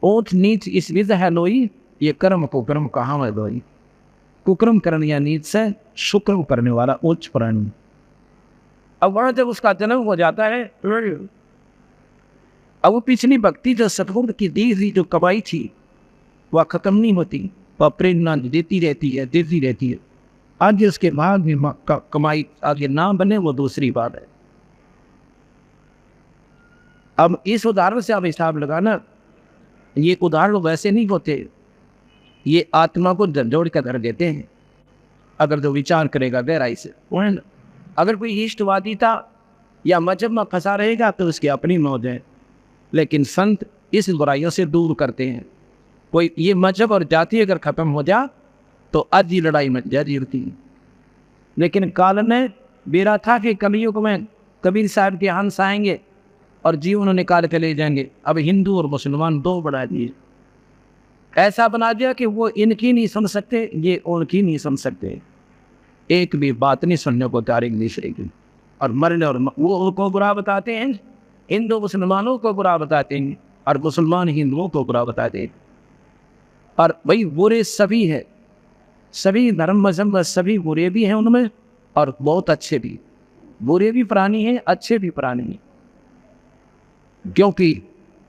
Speaker 2: ऊंच नीच इस विध है लोई, ये कर्म को कर्म कहा है लोई। कुकर्म करने या नीच से शुक्रम करने वाला उच्च प्राणी। अब वहां जब उसका जन्म हो जाता है, अब वो पिछली भक्ति जो सतगुरु की दी हुई जो कमाई थी वह खत्म नहीं होती, वह प्रेरणा देती रहती है। आज उसके बाद में कमाई आगे ना बने वो दूसरी बात है। अब इस उदाहरण से आप हिसाब लगाना, ये उदाहरण वैसे नहीं होते, ये आत्मा को झंझोड़ कर धर देते हैं अगर जो विचार करेगा गहराई से। अगर कोई इष्टवादिता या मजहब में फंसा रहेगा तो उसकी अपनी मौज है, लेकिन संत इस बुराइयों से दूर करते हैं। कोई ये मजहब और जाति अगर खत्म हो जा तो आज ही लड़ाई मच जाती है। लेकिन काल ने बेरा था कि कलयुग में कबीर साहब के हंस आएंगे और जीवन निकाल के ले जाएंगे। अब हिंदू और मुसलमान 2 बना दिए, ऐसा बना दिया कि वो इनकी नहीं सुन सकते, ये उनकी नहीं सुन सकते, एक भी बात नहीं सुनने को तैयार नहीं सकेगी। और मरने और वो उनको बुरा बताते हैं, हिंदू मुसलमानों को बुरा बताते हैं और मुसलमान हिंदुओं को बुरा बताते हैं। और भाई बुरे सभी है, सभी धर्म मजहब में सभी बुरे भी हैं उनमें और बहुत अच्छे भी। बुरे भी प्राणी हैं, अच्छे भी प्राणी हैं, क्योंकि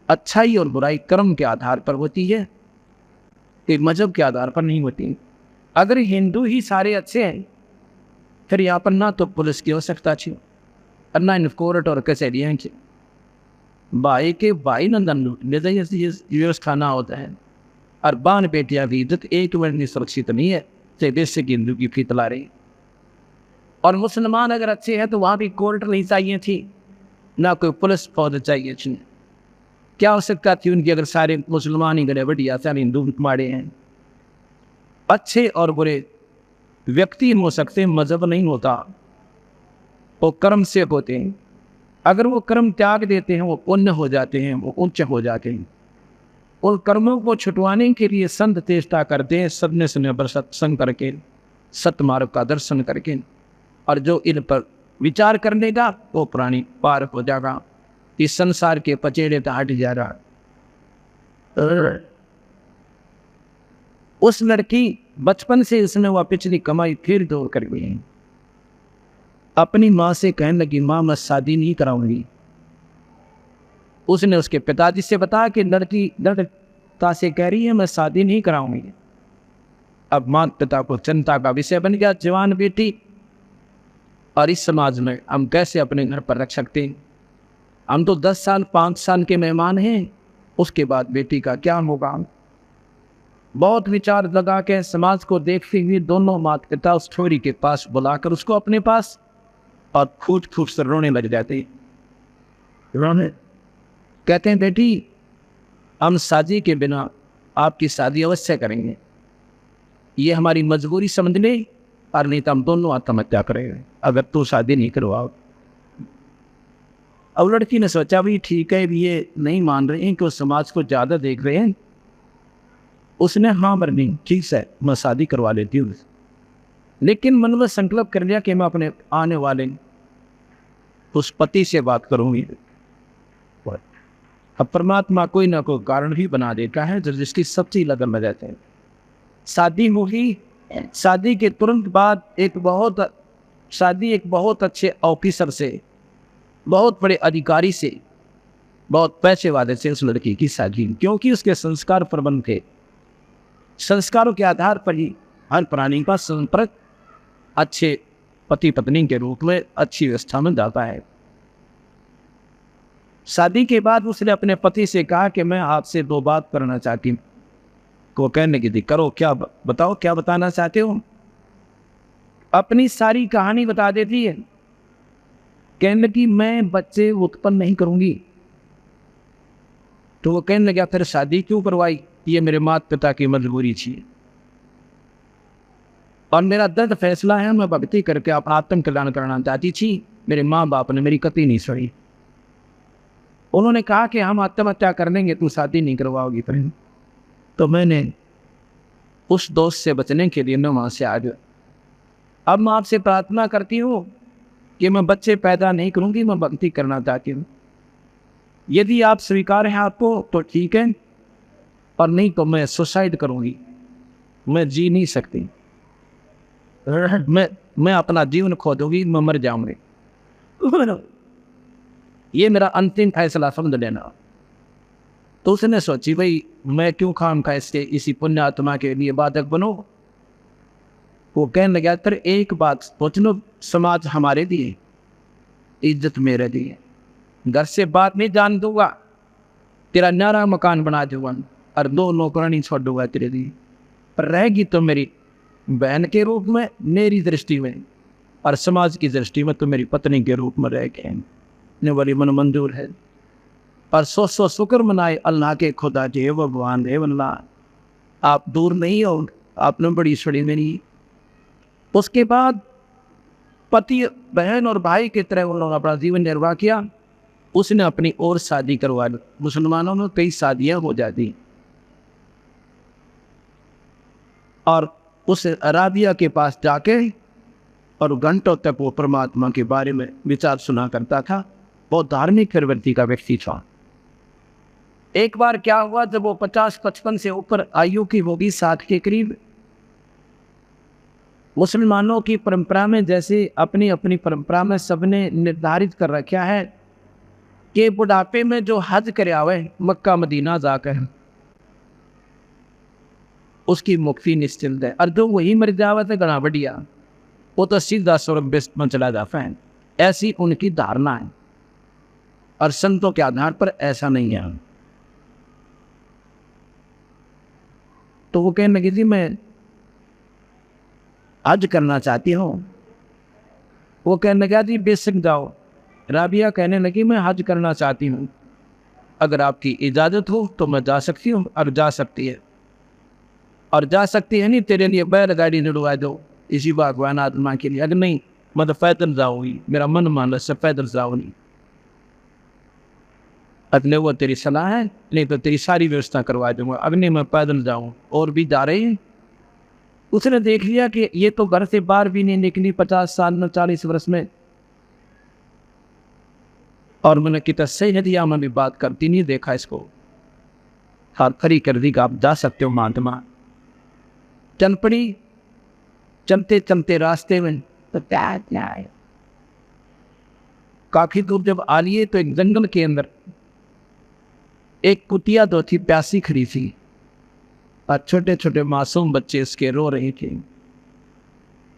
Speaker 2: अच्छाई और बुराई कर्म के आधार पर होती है, एक मजहब के आधार पर नहीं होती। अगर हिंदू ही सारे अच्छे हैं फिर यहाँ पर ना तो पुलिस की आवश्यकता थी और ना इन कोर्ट और कचहरियाँ की। भाई के भाई नंदन व्यवस्था ना होता है और बान बेटियां की इज्जत एक मिनट नहीं सुरक्षित नहीं है, चाहे देश से हिंदू की फीत ला रही। और मुसलमान अगर अच्छे हैं तो वहाँ भी कोर्ट नहीं चाहिए थी, ना कोई पुलिस फौज चाहिए थी। क्या आवश्यकता थी उनकी, अगर सारे मुसलमान ही गए बढ़िया, सारे हिंदू माड़े हैं। अच्छे और बुरे व्यक्ति हो सकते हैं, मजहब नहीं होता, वो कर्म से होते हैं। अगर वो कर्म त्याग देते हैं वो पुण्य हो जाते हैं, वो उच्च हो जाते हैं। उन कर्मों को छुटवाने के लिए संत चेष्टा करते हैं, सदने सुने पर सत्संग करके, सतमार्ग का दर्शन करके। और जो इन पर विचार कर लेगा वो प्राणी पार हो जाएगा, इस संसार के पचेड़े तो हट जा रहा। उस लड़की बचपन से इसने वह पिछली कमाई फिर दौड़ कर गई। अपनी माँ से कहने लगी, माँ मैं शादी नहीं कराऊंगी। उसने उसके पिताजी से बताया कि लड़की दृढ़ता से कह रही है मैं शादी नहीं कराऊंगी। अब माता पिता को चिंता का विषय बन गया, जवान बेटी, और इस समाज में हम कैसे अपने घर पर रख सकते हैं? हम तो 10 साल 5 साल के मेहमान हैं, उसके बाद बेटी का क्या होगा? बहुत विचार लगा के समाज को देखते हुए दोनों माता पिता उस छोरी के पास बुलाकर उसको अपने पास, और फूट फूट से रोने लग जाते। रोने कहते हैं, बेटी हम शादी के बिना आपकी शादी अवश्य करेंगे, ये हमारी मजबूरी समझ ले, और नहीं तो हम दोनों आत्महत्या करेंगे अगर तू शादी नहीं करवाओ। अब लड़की ने सोचा भी ठीक है, भी ये नहीं मान रहे हैं कि उस समाज को ज़्यादा देख रहे हैं। उसने हाँ मरनी ठीक है मैं शादी करवा लेती हूँ, लेकिन मन में संकल्प कर लिया कि मैं अपने आने वाले उस पति से बात करूँगी। अब परमात्मा कोई ना कोई कारण ही बना देता है जिसकी सच्ची लगन में रहते हैं। शादी होगी, शादी के तुरंत बाद एक बहुत अच्छे ऑफिसर से, बहुत बड़े अधिकारी से, बहुत पैसे वाले से उस लड़की की शादी, क्योंकि उसके संस्कार प्रबल थे। संस्कारों के आधार पर ही हर प्राणी का संपर्क अच्छे पति पत्नी के रूप में अच्छी व्यवस्था में जाता है। शादी के बाद उसने अपने पति से कहा कि मैं आपसे 2 बात करना चाहती हूँ। वो कहने की थी, करो, क्या बताओ, क्या बताना चाहते हो? अपनी सारी कहानी बता देती है। कहने लगी मैं बच्चे उत्पन्न नहीं करूंगी। तो वो कहने लगा फिर शादी क्यों करवाई? ये मेरे माता पिता की मजबूरी थी, और मेरा दर्द फैसला है, मैं भक्ति करके आप आत्म कल्याण करना चाहती थी। मेरे माँ बाप ने मेरी कतई नहीं सुनी। उन्होंने कहा कि हम आत्महत्या कर लेंगे, तू शादी नहीं करवाओगी। फिर तो मैंने उस दोस्त से बचने के लिए मैं वहाँ से आ गया। अब मैं आपसे प्रार्थना करती हूँ कि मैं बच्चे पैदा नहीं करूँगी, मैं भक्ति करना चाहती हूँ। यदि आप स्वीकार हैं आपको तो ठीक है, और नहीं तो मैं सुसाइड करूँगी। मैं जी नहीं सकती, मैं अपना जीवन खो दूँगी, मैं मर जाऊँगी। ये मेरा अंतिम फैसला समझ लेना। तो उसने सोची भाई मैं क्यों खाम खा इसके इसी पुण्य आत्मा के लिए बाधक बनो। वो कहने लगा फिर एक बात सोच लो, समाज हमारे लिए, इज्जत मेरे लिए, घर से बात नहीं जान दूंगा, तेरा न्यारा मकान बना दूंगा और 2 नौकरानी छोड़ दूंगा तेरे लिए, पर रहेगी तो मेरी बहन के रूप में मेरी दृष्टि में, और समाज की दृष्टि में तो मेरी पत्नी के रूप में रह गए। बड़ी मन मंजूर है। पर 100 शुक्र मनाए अल्लाह के खुदा जे भगवान है, अल्लाह आप दूर नहीं हो, आपने बड़ी छड़ी मेरी। उसके बाद पति बहन और भाई की तरह उन्होंने अपना जीवन निर्वाह किया। उसने अपनी और शादी करवा ली। मुसलमानों में कई शादियां हो जाती, और उस राबिया के पास जाके और घंटों तक वो परमात्मा के बारे में विचार सुना करता था। बहुत धार्मिक प्रवृत्ति का व्यक्ति था। एक बार क्या हुआ, जब वो 50-55 से ऊपर आयु की होगी, 60 के करीब, मुसलमानों की परंपरा में जैसे अपनी अपनी परंपरा में सबने निर्धारित कर रखा है कि बुढ़ापे में जो हज करे आवे मक्का मदीना जाकर उसकी मुक्ति निश्चित है, और जो वही मर जावा तो गणा बढ़िया, वो तो सीधा स्वर्ग में चला जाता है। ऐसी उनकी धारणा है, और संतों के आधार पर ऐसा नहीं है। तो वो कहने लगी थी मैं हज करना चाहती हूँ। वो कहने लगा थी बेशक जाओ। राबिया कहने लगी मैं हज करना चाहती हूँ, अगर आपकी इजाज़त हो तो मैं जा सकती हूँ, और जा सकती है, और जा सकती है नहीं, तेरे लिए बैलगाड़ी जुड़वा दो इसी भगवान आत्मा के लिए। अगर नहीं मैं तो पैदल जाऊँगी, मेरा मन मान से पैदल जाऊँगी। अगले वो तेरी सलाह है, नहीं तो तेरी सारी व्यवस्था करवा दूंगा। अगले मैं पैदल जाऊँ, और भी जा रहे हैं। उसने देख लिया कि ये तो घर से बाहर भी नहीं निकली 50 साल में, 40 वर्ष में, और मैंने कितना सही दिया, मैं भी बात करती नहीं देखा इसको, हाथ खड़ी कर दी कि आप जा सकते हो महात्मा। चल पड़ी। चलते चलते रास्ते में तो काफी दूर जब आ लिए तो एक जंगल के अंदर एक कुतिया दो थी, प्यासी खड़ी थी, और छोटे छोटे मासूम बच्चे इसके रो रहे थे।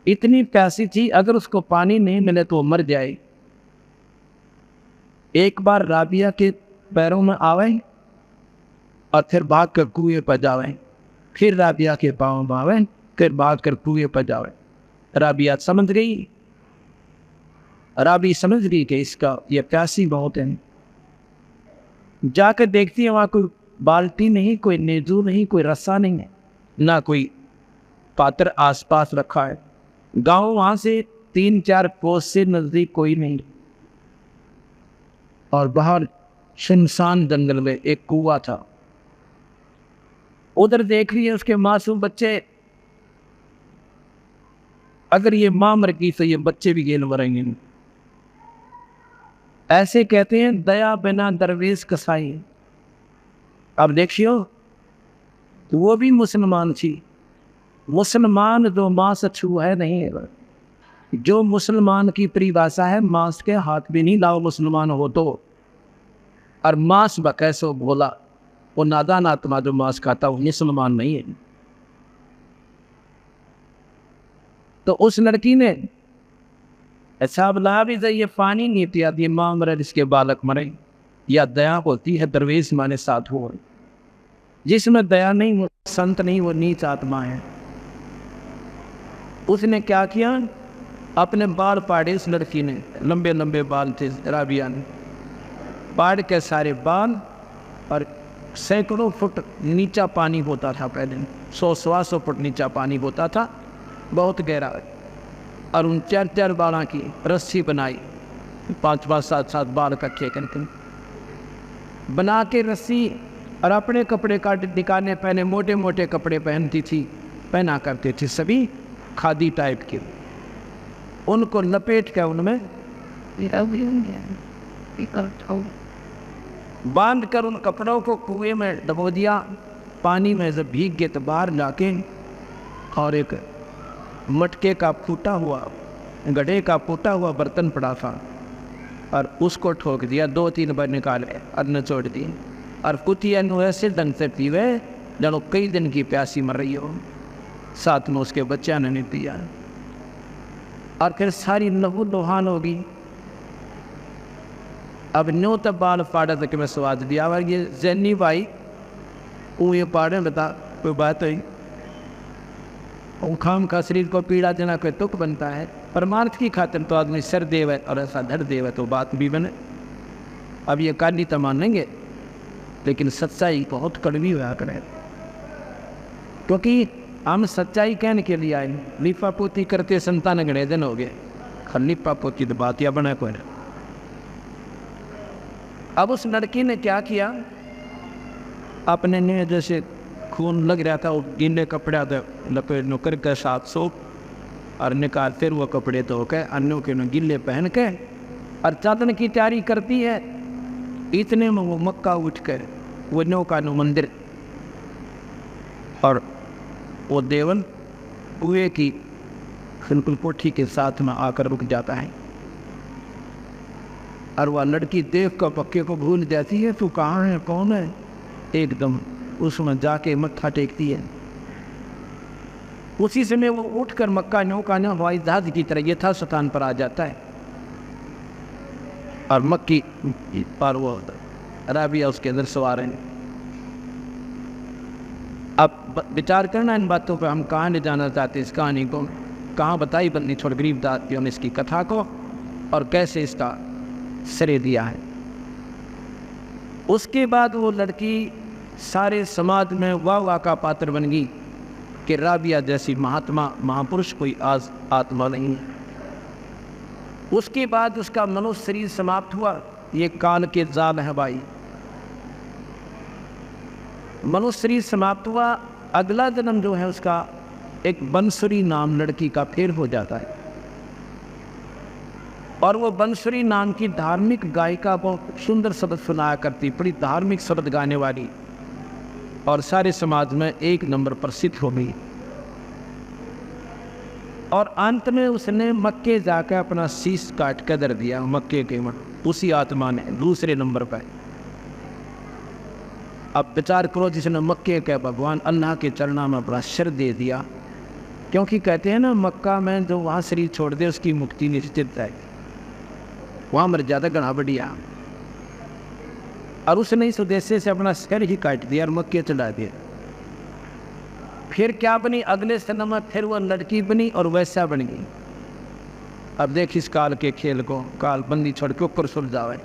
Speaker 2: इतनी प्यासी थी, अगर उसको पानी नहीं मिले तो वो मर जाए। एक बार राबिया के पैरों में आवे और फिर भाग कर कुएं पर जावे, फिर राबिया के पाँव में आवे, फिर भाग कर कुएं पर जावे। राबिया समझ गई, राबी समझ गई कि इसका ये प्यासी बहुत है। जाकर देखती है वहाँ कोई बाल्टी नहीं, कोई नेजू नहीं, कोई रस्सा नहीं है, ना कोई पात्र आसपास रखा है। गांव वहां से 3-4 कोस से नजदीक कोई नहीं, और बाहर सुनसान जंगल में एक कुआं था। उधर देख रही है उसके मासूम बच्चे। अगर ये मां मर गई तो ये बच्चे भी गेल मरेंगे। ऐसे कहते हैं दया बिना दरवेश कसाई। अब देखियो, तो वो भी मुसलमान थी। मुसलमान जो मांस छू है नहीं, जो मुसलमान की परिभाषा है मांस के हाथ भी नहीं लाओ मुसलमान हो तो। और मांस कैसो बोला, वो नादान आत्मा जो मांस खाता वो मुसलमान नहीं है। तो उस लड़की ने ऐसा बोला भी ये पानी नहीं पिया, ये मां मरे इसके बालक मरे। या दया होती है दरवेश माने साथ हो, जिसमें दया नहीं वो संत नहीं, वो नीच आत्मा है। उसने क्या किया, अपने बाल पाड़े। उस लड़की ने लंबे लंबे बाल थे, राबिया ने पाड़ के सारे बाल, और सैकड़ों फुट नीचा पानी होता था पहले, 100-125 फुट नीचा पानी होता था, बहुत गहरा। और उन 4-4 बालों की रस्सी बनाई, 5-5, 7-7 बाल इकट्ठे करके बना के रस्सी, और अपने कपड़े का निकालने पहने मोटे मोटे कपड़े पहनती थी, पहना करते थे सभी खादी टाइप के। उनको लपेट के उनमें बांध कर उन कपड़ों को कुएं में डबो दिया। पानी में जब भीग गए तो बाहर लाके, और एक मटके का फूटा हुआ, गड्ढे का फूटा हुआ बर्तन पड़ा था, और उसको ठोक दिया। 2-3 बार निकाले और निचोड़ दिए, और कुतिया ऐसे ढंग से पीवे जनो कई दिन की प्यासी मर रही हो। साथ में उसके बच्चा ने नहीं पिया, और फिर सारी लहू लोहान होगी। अब न्यू तब बाल फाड़ा तक में स्वाद दिया। और ये जैनी भाई वो ये पाड़े बता कोई बात हुई, खाम का शरीर को पीड़ा देना कोई तुक बनता है। परमार्थ की खातिर तो आदमी सर देवे और ऐसा धर देवे तो बात भी बने। अब ये काली तो मानेंगे, लेकिन सच्चाई बहुत कड़वी हुआ करे, क्योंकि हम सच्चाई कहने के लिए आए। लिपा पोती करते संतान गणे दिन हो गए, लिपा पोती तो बात या बना कोई। अब उस लड़की ने क्या किया, अपने ने जैसे खून लग रहा था, वो गीले कपड़े लपेट नौकर के साथ सो, और निकाल फिर वो कपड़े धो के अन्यों के गिले पहन के, और चादर की तैयारी करती है। इतने में वो मक्का उठ कर वो नौका नो मंदिर, और वो देवन कुएं की बिल्कुल कोठी के साथ में आकर रुक जाता है। और वह लड़की देख कर पक्के को भूल जाती है, तू कहाँ है, कौन है, एकदम उसमें जाके मत्था टेकती है। उसी समय वो उठकर मक्का नौका न हवाई जहाज की तरह यथास्थान पर आ जाता है, और मक्की पर वो राबिया उसके अंदर सवार है। अब विचार करना इन बातों पर, हम कहाँ ले जाना चाहते इस कहानी को, कहाँ बताई बंदी छोड़ गरीबदास ने इसकी कथा को, और कैसे इसका श्रेय दिया है। उसके बाद वो लड़की सारे समाज में वाह वाह का पात्र बन गई कि राबिया जैसी महात्मा महापुरुष कोई आज आत्मा नहीं है। उसके बाद उसका मनुष्य शरीर समाप्त हुआ। ये काल के जाल है भाई। मनुष्य शरीर समाप्त हुआ। अगला जन्म जो है उसका एक बंसुरी नाम लड़की का फिर हो जाता है, और वो बंसुरी नाम की धार्मिक गायिका बहुत सुंदर शब्द सुनाया करती, बड़ी धार्मिक शब्द गाने वाली, और सारे समाज में एक नंबर प्रसिद्ध हो गई। और अंत में उसने मक्के जाकर अपना शीश काट कर दर दिया मक्के के में, उसी आत्मा ने दूसरे नंबर पर। अब विचार करो, जिसने मक्के के भगवान अल्लाह के चरणों में अपना सिर दे दिया, क्योंकि कहते हैं ना मक्का में जो वहाँ शरीर छोड़ दे उसकी मुक्ति निश्चित है, वहाँ मर जाता घना बढ़िया। और उसने इस उद्देश्य से अपना सिर ही काट दिया और मक्के चढ़ा दिया। फिर क्या बनी? अगले जन्म में फिर वो लड़की बनी और वैसा बन गई। अब देख इस काल के खेल को, काल बंदी छोड़ के ऊपर सुलझावे।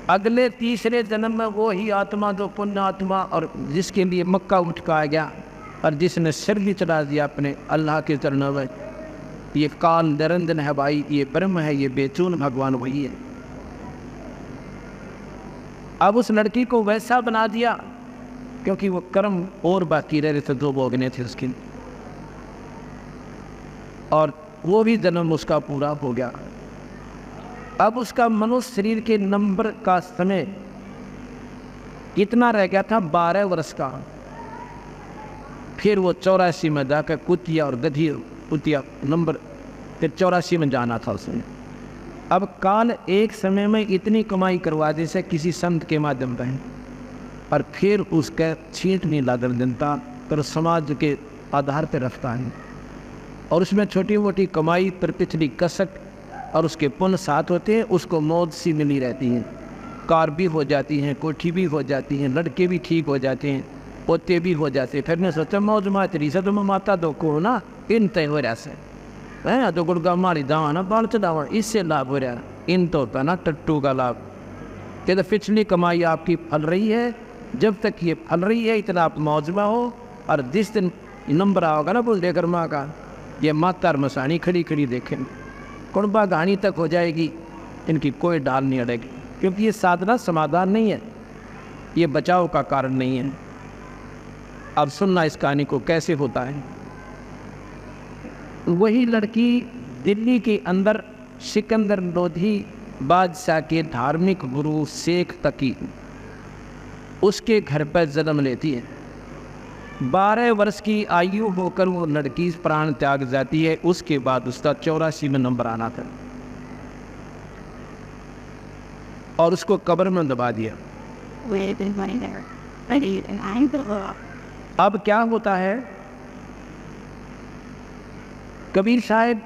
Speaker 2: अगले तीसरे जन्म में वो ही आत्मा जो पुण्य आत्मा और जिसके लिए मक्का उठकाया गया और जिसने सिर भी चढ़ा दिया अपने अल्लाह के चरणों में, ये काल निरंजन है भाई, ये ब्रह्म है, ये बेचून भगवान वही है। अब उस लड़की को वैसा बना दिया क्योंकि वो कर्म और बाकी रह रहे थे, दो भोगने थे उसके, और वो भी जन्म उसका पूरा हो गया। अब उसका मनुष्य शरीर के नंबर का समय कितना रह गया था? 12 वर्ष का। फिर वो 84 में जाकर कुतिया और गधी कुतिया नंबर, फिर 84 में जाना था उसने। अब काल एक समय में इतनी कमाई करवा दे से किसी संत के माध्यम पर, और फिर उसका छींट नहीं लादर जनता पर समाज के आधार पर रखता है, और उसमें छोटी मोटी कमाई पर पिछली कसक और उसके पुण्य साथ होते हैं, उसको मौज सी मिली रहती हैं। कार भी हो जाती हैं, कोठी भी हो जाती हैं, लड़के भी ठीक हो जाते हैं, पोते भी हो जाते हैं। फिर मैं सोचा मौज मातरी से तो मैं माता दो को ना इन तय हो रहा से है तो गुड़गा मारी दावा ना बाल चढ़ावा, इससे लाभ हो रहा। इन तो होता ना टट्टू का लाभ कि तो पिछली कमाई आपकी फल रही है, जब तक ये फल रही है इतना आप मौज में हो, और जिस दिन नंबर आओगा ना बुल्ढे कर्मा का, ये माता और मसानी खड़ी खड़ी देखें कुणबा कहानी तक हो जाएगी, इनकी कोई डाल नहीं अड़ेगी, क्योंकि ये साधना समाधान नहीं है, ये बचाव का कारण नहीं है। अब सुनना इस कहानी को कैसे होता है। वही लड़की दिल्ली के अंदर सिकंदर लोधी बादशाह के धार्मिक गुरु शेख तकी उसके घर पर जन्म लेती है। 12 वर्ष की आयु होकर वो लड़की प्राण त्याग जाती है। उसके बाद उसका 84 में नंबर आना था और उसको कब्र में दबा दिया। अब क्या होता है, कबीर साहब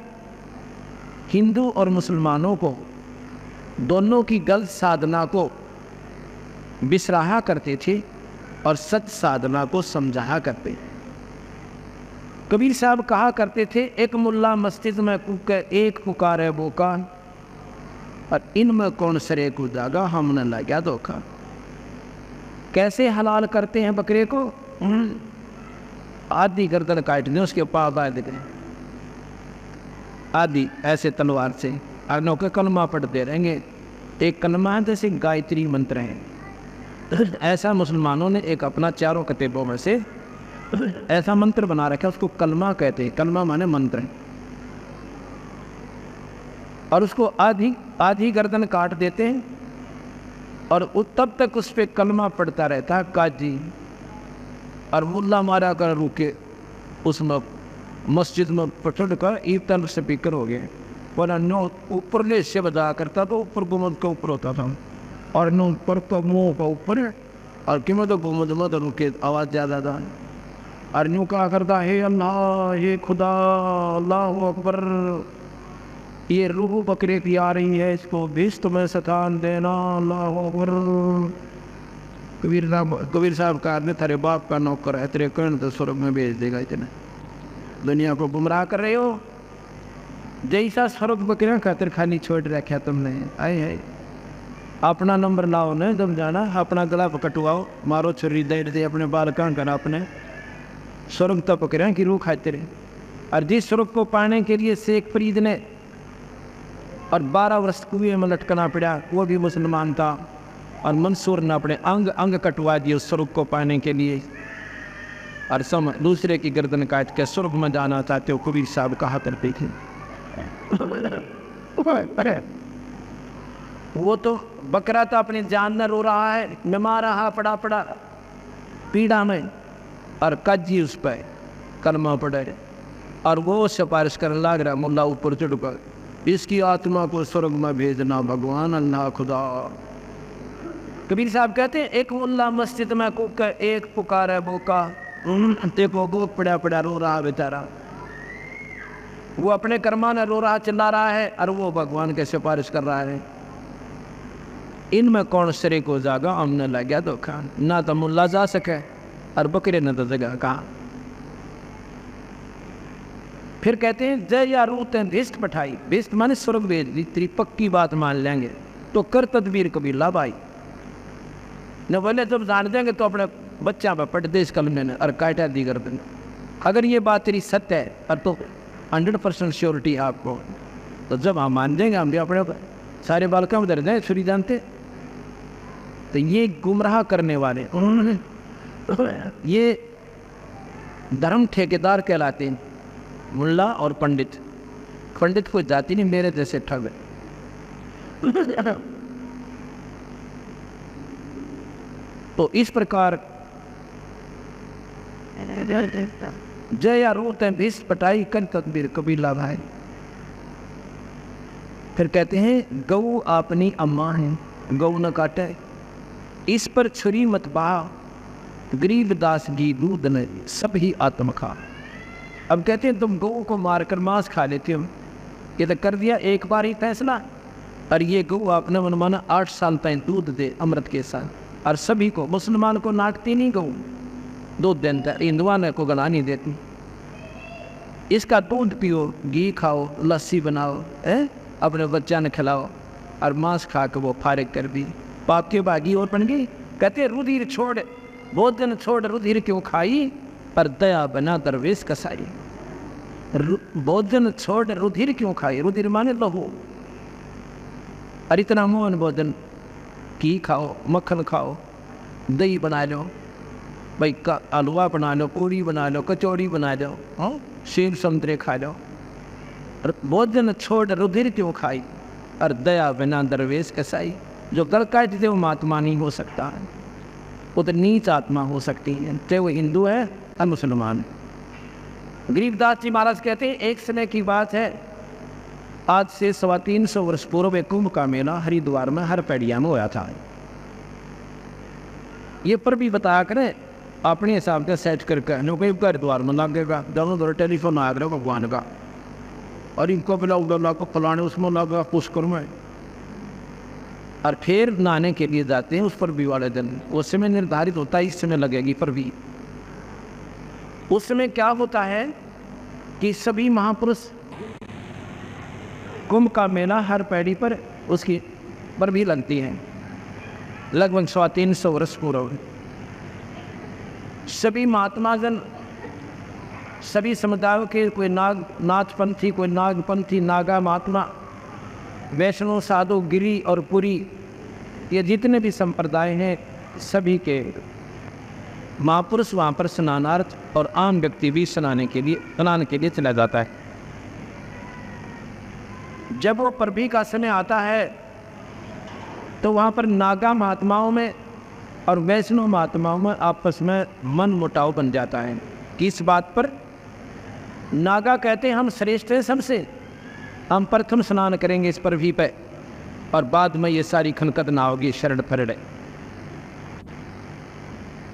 Speaker 2: हिंदू और मुसलमानों को दोनों की गलत साधना को बिसराहा करते थे और सच साधना को समझाया करते। कबीर साहब कहा करते थे, एक मुल्ला मस्जिद में एक पुकारे बोकान, और इनमें कौन सरे को जागा हमने लगा धोखा। कैसे हलाल करते हैं बकरे को? आधी गर्दन काट दें, उसके पाँव बांध दें, आदि ऐसे तलवार से अग्नों के कलमा पढ़ते रहेंगे। एक कलमा है जैसे गायत्री मंत्र है, ऐसा मुसलमानों ने एक अपना चारों कतेबों में से ऐसा मंत्र बना रखा है, उसको कलमा कहते हैं। कलमा माने मंत्र है, और उसको आधी आधी गर्दन काट देते हैं और तब तक उस पर कलमा पड़ता रहता है काजी। और मुल्ला मारा कर रुके उसमें मस्जिद में पटड़ कर ईतन स्पीकर हो गए, वरना नो ऊपरले से बजा करता तो ऊपर गुमद के ऊपर होता था, और नो ऊपर तो मुँह का ऊपर है, और कि मैं तो गुमद में तो रुके आवाज़ ज़्यादा था। और यूँ कहा करता, हे अल्लाह, हे खुदा, अल्लाह अकबर, ये रूह बकरे की आ रही है, इसको बेच तो मैं सतान देना, अल्लाह अकबर। कबीर साहब कहा, ने तेरे बाप का नौकर है, तेरे कर्ण तो स्वर्ग में भेज देगा। इतना दुनिया को गुमराह कर रहे हो, जैसा स्वर्ग बकरियाँ खातिर खानी छोड़ रखा तुमने। आए है अपना नंबर लाओ न जब जाना, अपना गला कटवाओ, मारो छुरी दे दे अपने बाल कहाँ कर अपने स्वर्ग तप करें कि रूह खाते रहे। और जिस स्वर्ग को पाने के लिए शेख फरीद ने और 12 वर्ष कुएं में लटकना पड़ा, वो भी मुसलमान था। और मंसूर ने अपने अंग अंग कटवा दिए उस स्वर्ग को पाने के लिए। और सम दूसरे की गर्दन काट के स्वर्ग में जाना चाहते हो, कबीर साहब कहा करते थे। वो तो बकरा तो अपनी जान न रो रहा है, बीमार रहा पड़ा पड़ा पीड़ा में, और काजी उस पर कलमा पड़े और वो सिफारिश करने लग रहा, मुल्ला ऊपर चढ़ कर, इसकी आत्मा को स्वर्ग में भेजना भगवान अल्लाह खुदा। कबीर साहब कहते हैं एक मुल्ला मस्जिद में कुक, एक पुकारा बोका, देखो वो पड़ा पड़ा रो रहा बेचारा, वो अपने कर्मा ने रो रहा चिल्ला रहा है और वो भगवान के सिफारिश कर रहा है। इनमें कौन शरीक हो जाएगा? हमने लग गया धोखा, ना तो मुल्ला जा सके और बकरे न तो जगह कहा। फिर कहते हैं जय या रूत भिष्ट पठाई, भिष्ट माने स्वर्ग भेज दी, तेरी पक्की बात मान लेंगे तो कर तदबीर कबीला भाई। न बोले जब जान देंगे तो अपने बच्चा पर पट देश कलम ने और काटा दी कर देंगे। अगर ये बात तेरी सत्य है और तो 100% श्योरिटी है आपको, तो जब हम मान देंगे हम भी अपने सारे बालका में दर्द दें छुरी जानते। तो ये गुमराह करने वाले उन्होंने ये धर्म ठेकेदार कहलाते हैं, मुल्ला और पंडित। पंडित कोई जाति नहीं, मेरे जैसे ठग। तो इस प्रकार जय आरोत है भिष्ट पटाई कर तकबीर कबीला भाई। फिर कहते हैं गऊ अपनी अम्मा है, गऊ न काटे, इस पर छुरी मत बहा, गरीबदास की दूध न सब ही आत्म खा। अब कहते हैं तुम गऊ को मारकर मांस खा लेते हो, ये तो कर दिया एक बार ही फैसला। और ये गऊ आपने मनमाना 8 साल तक दूध दे अमृत के साथ, और सभी को, मुसलमान को नाटती नहीं गऊ, दूध देता, हिंदुआ ने को गला नहीं देती। इसका दूध पियो, घी खाओ, लस्सी बनाओ, अपने बच्चा ने खिलाओ, और मांस खा के वो फारिग कर भी पाप के बागी और बन गई। कहते रुधिर छोड़ भोजन छोड़ रुधिर क्यों खाई, पर दया बना दरवेश कसाई। भोजन छोड़ रुधिर क्यों खाई, रुधिर माने लहू, और इतना मोहन भोजन, घी खाओ, मक्खन खाओ, दही बना लो भाई, का हलवा बना लो, पूरी बना लो, कचौड़ी बना लो, सेब संतरे खा लो। भोजन छोड़ रुधिर क्यों खाई, और दया बिना दरवेश कसाई। जो गल काटते वो महात्मा नहीं हो सकता है, वो तो नीच आत्मा हो सकती है, चाहे वो हिंदू है या मुसलमान है। गरीबदास जी महाराज कहते हैं एक समय की बात है, आज से 350 वर्ष पूर्व एक कुंभ का मेला हरिद्वार में हर पैड़िया में होया था। ये पर भी बताया करें अपने हिसाब से सेट करके, हरिद्वार में लगेगा, दोनों दोनों टेलीफोन आया करेगा भगवान का, और इनको बिला उड़ा को फलाने उसमें लगा पुष्कर में, और फिर नहाने के लिए जाते हैं उस पर भी वाले दिन। उस समय निर्धारित होता है इस समय लगेगी पर भी। उस समय क्या होता है कि सभी महापुरुष कुंभ का मेला हर पैड़ी पर उसकी पर भी लगती है, लगभग 350 वर्ष पूर्व। सभी महात्मा जन, सभी समुदायों के, कोई नाथपंथी, कोई नागपंथी, नागा महात्मा, वैष्णव, साधु, गिरी और पुरी, ये जितने भी संप्रदाय हैं सभी के महापुरुष वहाँ पर स्नानार्थ, और आम व्यक्ति भी स्नान के लिए चला जाता है। जब वो परभी का समय आता है तो वहाँ पर नागा महात्माओं में और वैष्णव महात्माओं में आपस में मन मुटाव बन जाता है। किस बात पर? नागा कहते हैं हम श्रेष्ठ हैं सबसे, हम प्रथम स्नान करेंगे इस परभी पे, और बाद में ये सारी खनकत ना होगी शरण फरड़े।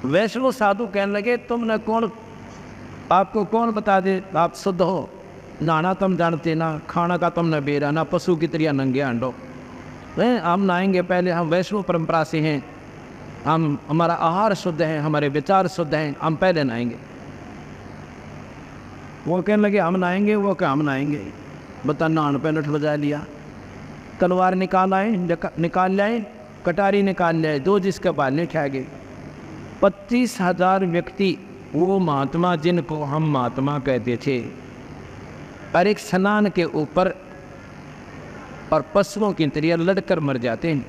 Speaker 2: वैष्णव साधु कहने लगे तुमने कौन, आपको कौन बता दे आप शुद्ध हो, नहाना तुम जानते ना, खाना का तुमने बेरा ना, पशु की तरह नंगे अंडो। हम नहाएंगे पहले, हम वैष्णव परंपरा से हैं, हम, हमारा आहार शुद्ध है, हमारे विचार शुद्ध हैं, हम पहले नहाएंगे। वो कहने लगे हम नहाएंगे, वो क्या हम नहाएंगे, बता नहान पे लठ बजा लिया, तलवार निकाल लाए, कटारी निकाल ले, दो जिसके बाल खा गए। 25,000 व्यक्ति वो महात्मा जिनको हम महात्मा कहते थे, और एक स्नान के ऊपर और पशुओं की तरह लड़कर मर जाते हैं।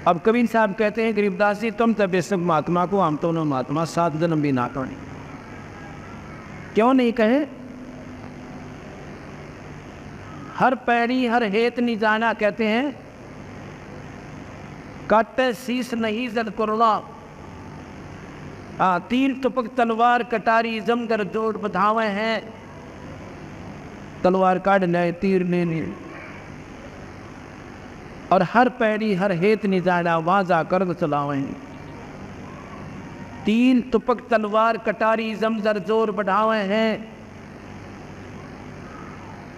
Speaker 2: अब कबीर साहब कहते हैं गरीबदास जी तुम तो बेशक महात्मा को, हम तो महात्मा 7 जन्म भी ना करें। क्यों नहीं कहे? हर पैड़ी हर हेत नहीं जाना, कहते हैं काटे शीश नहीं जल करुणा, तीर तुपक तलवार कटारी जमकर जोड़ बधावे हैं। तलवार काट ले, तीर ले ले, और हर पैड़ी हर हेत नहीं जाना, वहां जाकर चलावे। तीर तुपक तलवार कटारी जमकर जोर बढ़ावे हैं।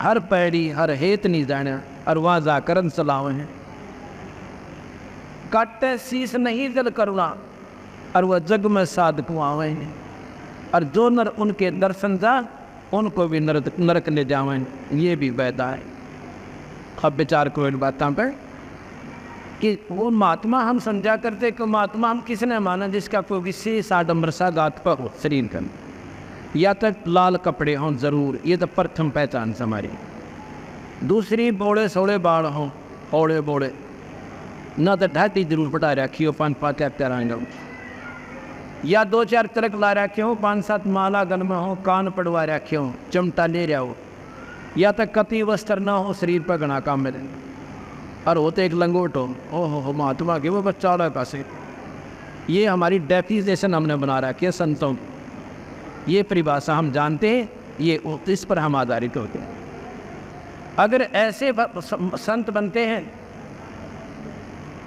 Speaker 2: हर पैड़ी हर हेत नहीं जाना, और वहां जाकर चलावे हैं। काटे शीश नहीं जल करुणा, और वह जग में साधक आवे हैं। और जो नर उनके दर्शन जा, उनको भी नरक ले जावें। ये भी वैदा है। अब विचार को इन बातों पर कि वो महात्मा हम समझा करते कि महात्मा हम किसने माना जिसका कोई विशेष आडम्बर सा गात पर हो शरीर का, या तक लाल कपड़े हों जरूर, ये तो प्रथम पहचान से हमारी। दूसरी बोड़े सोड़े बाढ़ हों, ओड़े बोड़े ना, तो ढाती जरूर पटा रखी हो, 5-5 तेरह, या 2-4 तिलक ला रखे हो, 5-7 माला गल में हो, कान पड़वा रखे हो, चमटा ले रहा हो, या तक कति वस्त्र ना हो, शरीर पर घना काम मिले, और होते एक लंगोट हो। ओहो महात्मा के वो बच्चा वाला पासे। ये हमारी डेफिनेशन हमने बना रखी है संतों की, ये परिभाषा हम जानते हैं, ये इस पर हम आधारित होते हैं। अगर ऐसे संत बनते हैं,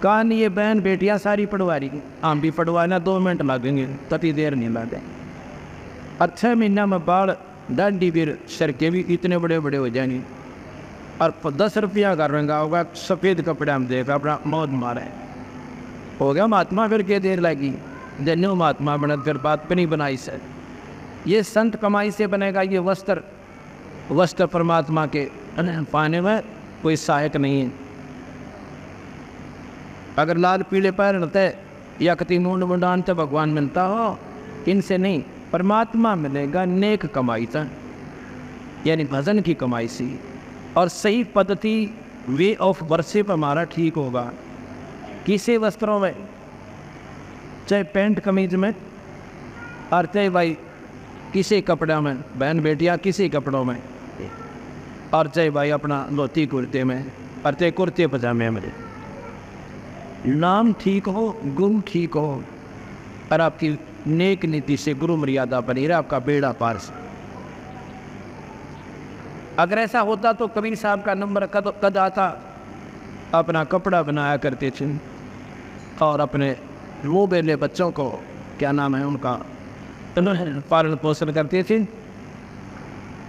Speaker 2: कान ये बहन बेटियां सारी पढ़वा रही, हम भी पढ़वाना 2 मिनट लगेंगे, तभी देर नहीं लगे। और 6 महीना में बाल डांडी भी सड़के भी इतने बड़े बड़े हो जाएंगे, और 10 रुपया कर रहा होगा, सफ़ेद कपड़े हम देगा अपना मौत मारे। हो गया महात्मा, फिर क्या देर लगी? जन्यो महात्मा बना, फिर बात पर नहीं बनाई सर। ये संत कमाई से बनेगा, ये वस्त्र परमात्मा के पाने में कोई सहायक नहीं है। अगर लाल पीले पैर रहते या कति मुंड मुंडान तो भगवान मिलता हो, इनसे नहीं, परमात्मा मिलेगा नेक कमाई था, यानी भजन की कमाई से, और सही पद्धति वे ऑफ वर्शिप हमारा ठीक होगा। किसी वस्त्रों में, चाहे पैंट कमीज में, और चाहे भाई किसी कपड़े में, बहन बेटियां किसी कपड़ों में, और चाहे भाई अपना धोती कुर्ते में, और चाहे कुर्ते पजामे में, नाम ठीक हो, गुण ठीक हो, और आपकी नेक नीति से गुरु मर्यादा बनी रहे, आपका बेड़ा पार से। अगर ऐसा होता तो कबीर साहब का नंबर कद आता। अपना कपड़ा बनाया करते थे, और अपने वो बेले बच्चों को, क्या नाम है उनका, पालन पोषण करते थे।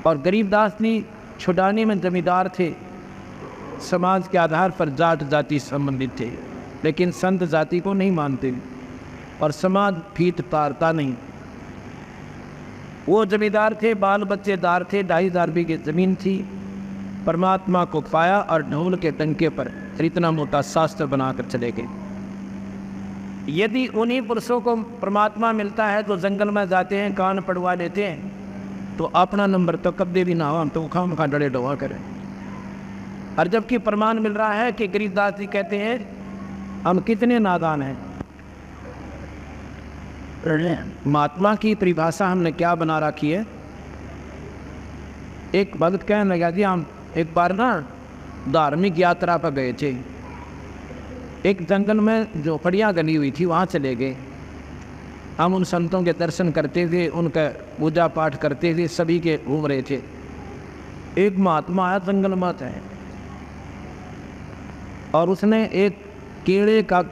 Speaker 2: और गरीबदास जी छुड़ाने में जमींदार थे, समाज के आधार पर जाट जाति संबंधित थे, लेकिन संत जाति को नहीं मानते, और समाज फीत तारता नहीं। वो जमींदार थे, बाल बच्चेदार थे, 2,500 बीघे जमीन थी। परमात्मा को पाया और ढोल के टंके पर इतना मोटा शास्त्र बनाकर चले गए। यदि उन्हीं पुरुषों को परमात्मा मिलता है तो जंगल में जाते हैं, कान पड़वा लेते हैं, तो अपना नंबर तो कभी भी ना हो, हम तो खाम खा डरे डोहा करें। और जबकि प्रमाण मिल रहा है कि गरीबदास जी कहते हैं हम कितने नादान हैं। महात्मा की परिभाषा हमने क्या बना रखी है। एक भक्त कहने लगा जी, हम एक बार ना धार्मिक यात्रा पर गए थे, एक जंगल में झोपड़ियाँ गली हुई थी, वहाँ चले गए। हम उन संतों के दर्शन करते थे, उनका पूजा पाठ करते थे, सभी के घूम रहे थे। एक महात्मा आया जंगल में है, और उसने एक केले का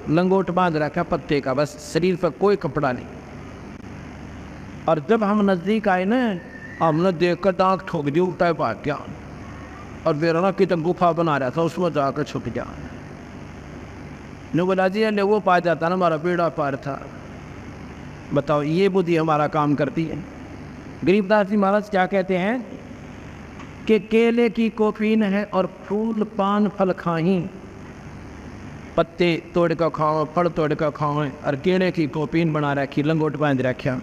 Speaker 2: लंगोट बांध रखा, पत्ते का, बस शरीर पर कोई कपड़ा नहीं। और जब हम नज़दीक आए ना, हमने देख कर दांत ठोक दी, उल्टा भाग गया, और बेरना की तो गुफा बना रहा था, उसमें जाकर छुप गया। ने बोला जी ने वो पा जाता ना, हमारा बेड़ा पार था। बताओ, ये बुद्धि हमारा काम करती है। गरीबदास जी महाराज क्या कहते हैं कि केले की कोपीन है और फूल पान फल खाही, पत्ते तोड़ कर खाओ, फल तोड़ कर खाओ, और केड़े की कोपीन बना रखी, लंगोट बांध रखा।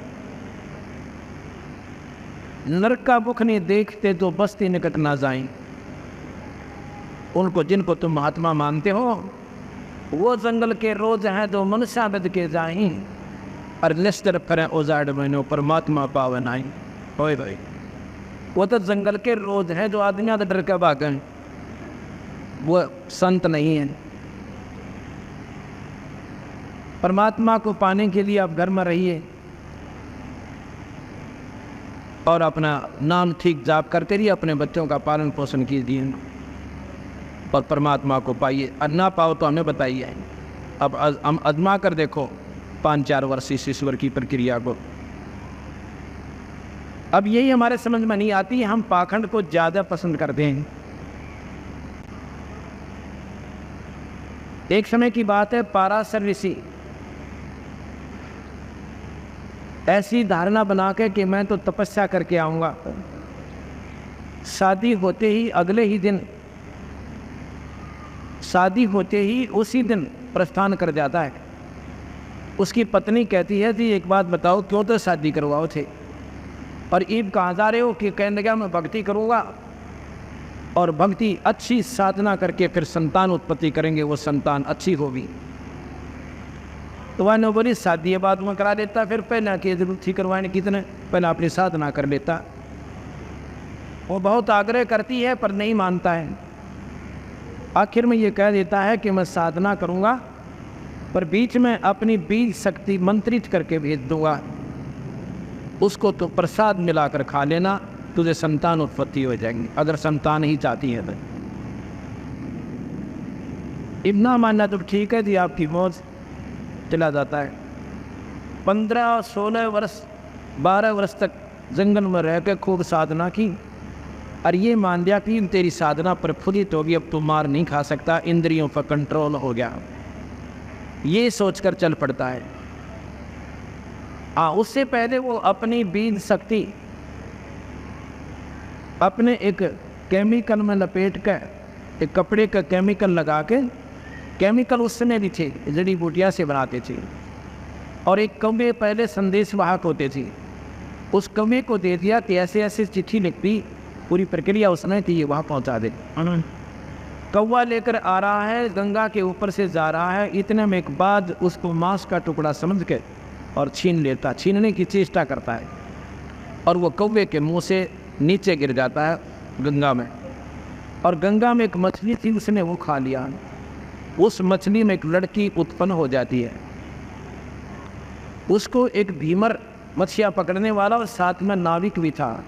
Speaker 2: नरक का मुख नहीं देखते तो बस्ती निकट ना जाए। उनको जिनको तुम महात्मा मानते हो वो जंगल के रोज हैं तो मनुष्य बद के जाए, और निस्तर करें उजाड़ महीनों परमात्मा पावन आई। होए भाई, वो तो जंगल के रोज हैं जो आदमी तो डर के भागे, वो संत नहीं है। परमात्मा को पाने के लिए आप घर में रहिए और अपना नाम ठीक जाप करते रहिए, अपने बच्चों का पालन पोषण कीजिए और परमात्मा को पाइए। ना पाओ तो हमें बताइए। अब हम आजमा कर देखो 5-4 वर्ष इस ईश्वर की प्रक्रिया को। अब यही हमारे समझ में नहीं आती, हम पाखंड को ज़्यादा पसंद करते हैं। एक समय की बात है, पाराशर ऋषि ऐसी धारणा बना के कि मैं तो तपस्या करके आऊँगा, शादी होते ही अगले ही दिन, शादी होते ही उसी दिन प्रस्थान कर जाता है। उसकी पत्नी कहती है कि एक बात बताओ, क्यों तो शादी करवाओ थे और ईब कहाँ जा रहे हो? कि कहने लगा मैं भक्ति करूँगा और भक्ति अच्छी साधना करके फिर संतान उत्पत्ति करेंगे, वो संतान अच्छी होगी। तो वह ने बोली शादी ये बात में करा देता, फिर पहले की जरूरत थी करवाने कितने, पहले अपनी साधना कर लेता। वो बहुत आग्रह करती है पर नहीं मानता है। आखिर में ये कह देता है कि मैं साधना करूँगा पर बीच में अपनी बीज शक्ति मंत्रित करके भेज दूँगा, उसको तो प्रसाद मिलाकर खा लेना, तुझे संतान उत्पत्ति हो जाएंगी, अगर संतान ही चाहती है तो। इतना मानना तो ठीक है जी, आपकी मौज। चला जाता है। 15, 16 वर्ष, 12 वर्ष तक जंगल में रह कर खूब साधना की और ये मान लिया कि तेरी साधना प्रफुल्लित होगी, अब तू मार नहीं खा सकता, इंद्रियों पर कंट्रोल हो गया, ये सोचकर चल पड़ता है। उससे पहले वो अपनी बीज शक्ति अपने एक केमिकल में लपेट कर, एक कपड़े का केमिकल लगा के, केमिकल उस समय भी थे, जड़ी बूटियाँ से बनाते थे, और एक कौवे पहले संदेश वाहक होते थे, उस कौवे को दे दिया कि ऐसे ऐसे चिट्ठी लिख दी, पूरी प्रक्रिया उसने थी, ये वहाँ पहुँचा दे। कौवा लेकर आ रहा है, गंगा के ऊपर से जा रहा है, इतने में एक बाद उसको मांस का टुकड़ा समझ के और छीन लेता, छीनने की चेष्टा करता है और वो कौवे के मुंह से नीचे गिर जाता है गंगा में, और गंगा में एक मछली थी, उसने वो खा लिया। उस मछली में एक लड़की उत्पन्न हो जाती है, उसको एक भीमर मछलियाँ पकड़ने वाला और साथ में नाविक भी था।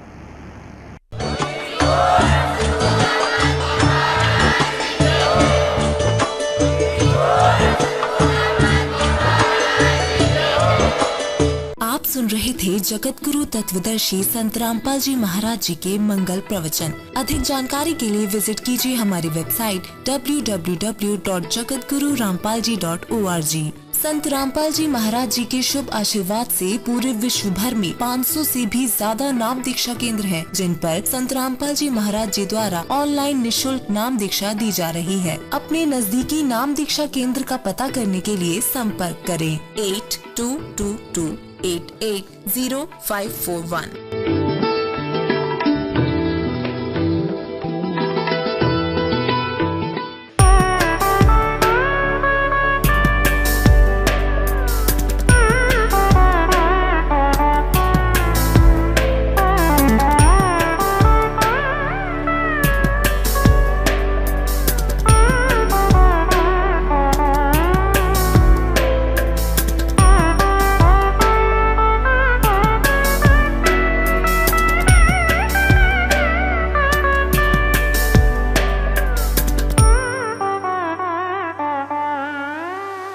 Speaker 3: आप सुन रहे थे जगत गुरु तत्वदर्शी संत रामपाल जी महाराज जी के मंगल प्रवचन। अधिक जानकारी के लिए विजिट कीजिए हमारी वेबसाइट www.jagatgururampalji.org। संत रामपाल जी महाराज जी के शुभ आशीर्वाद से पूरे विश्व भर में 500 से भी ज्यादा नाम दीक्षा केंद्र हैं, जिन पर संत रामपाल जी महाराज जी द्वारा ऑनलाइन निशुल्क नाम दीक्षा दी जा रही है। अपने नजदीकी नाम दीक्षा केंद्र का पता करने के लिए संपर्क करें 8222880541।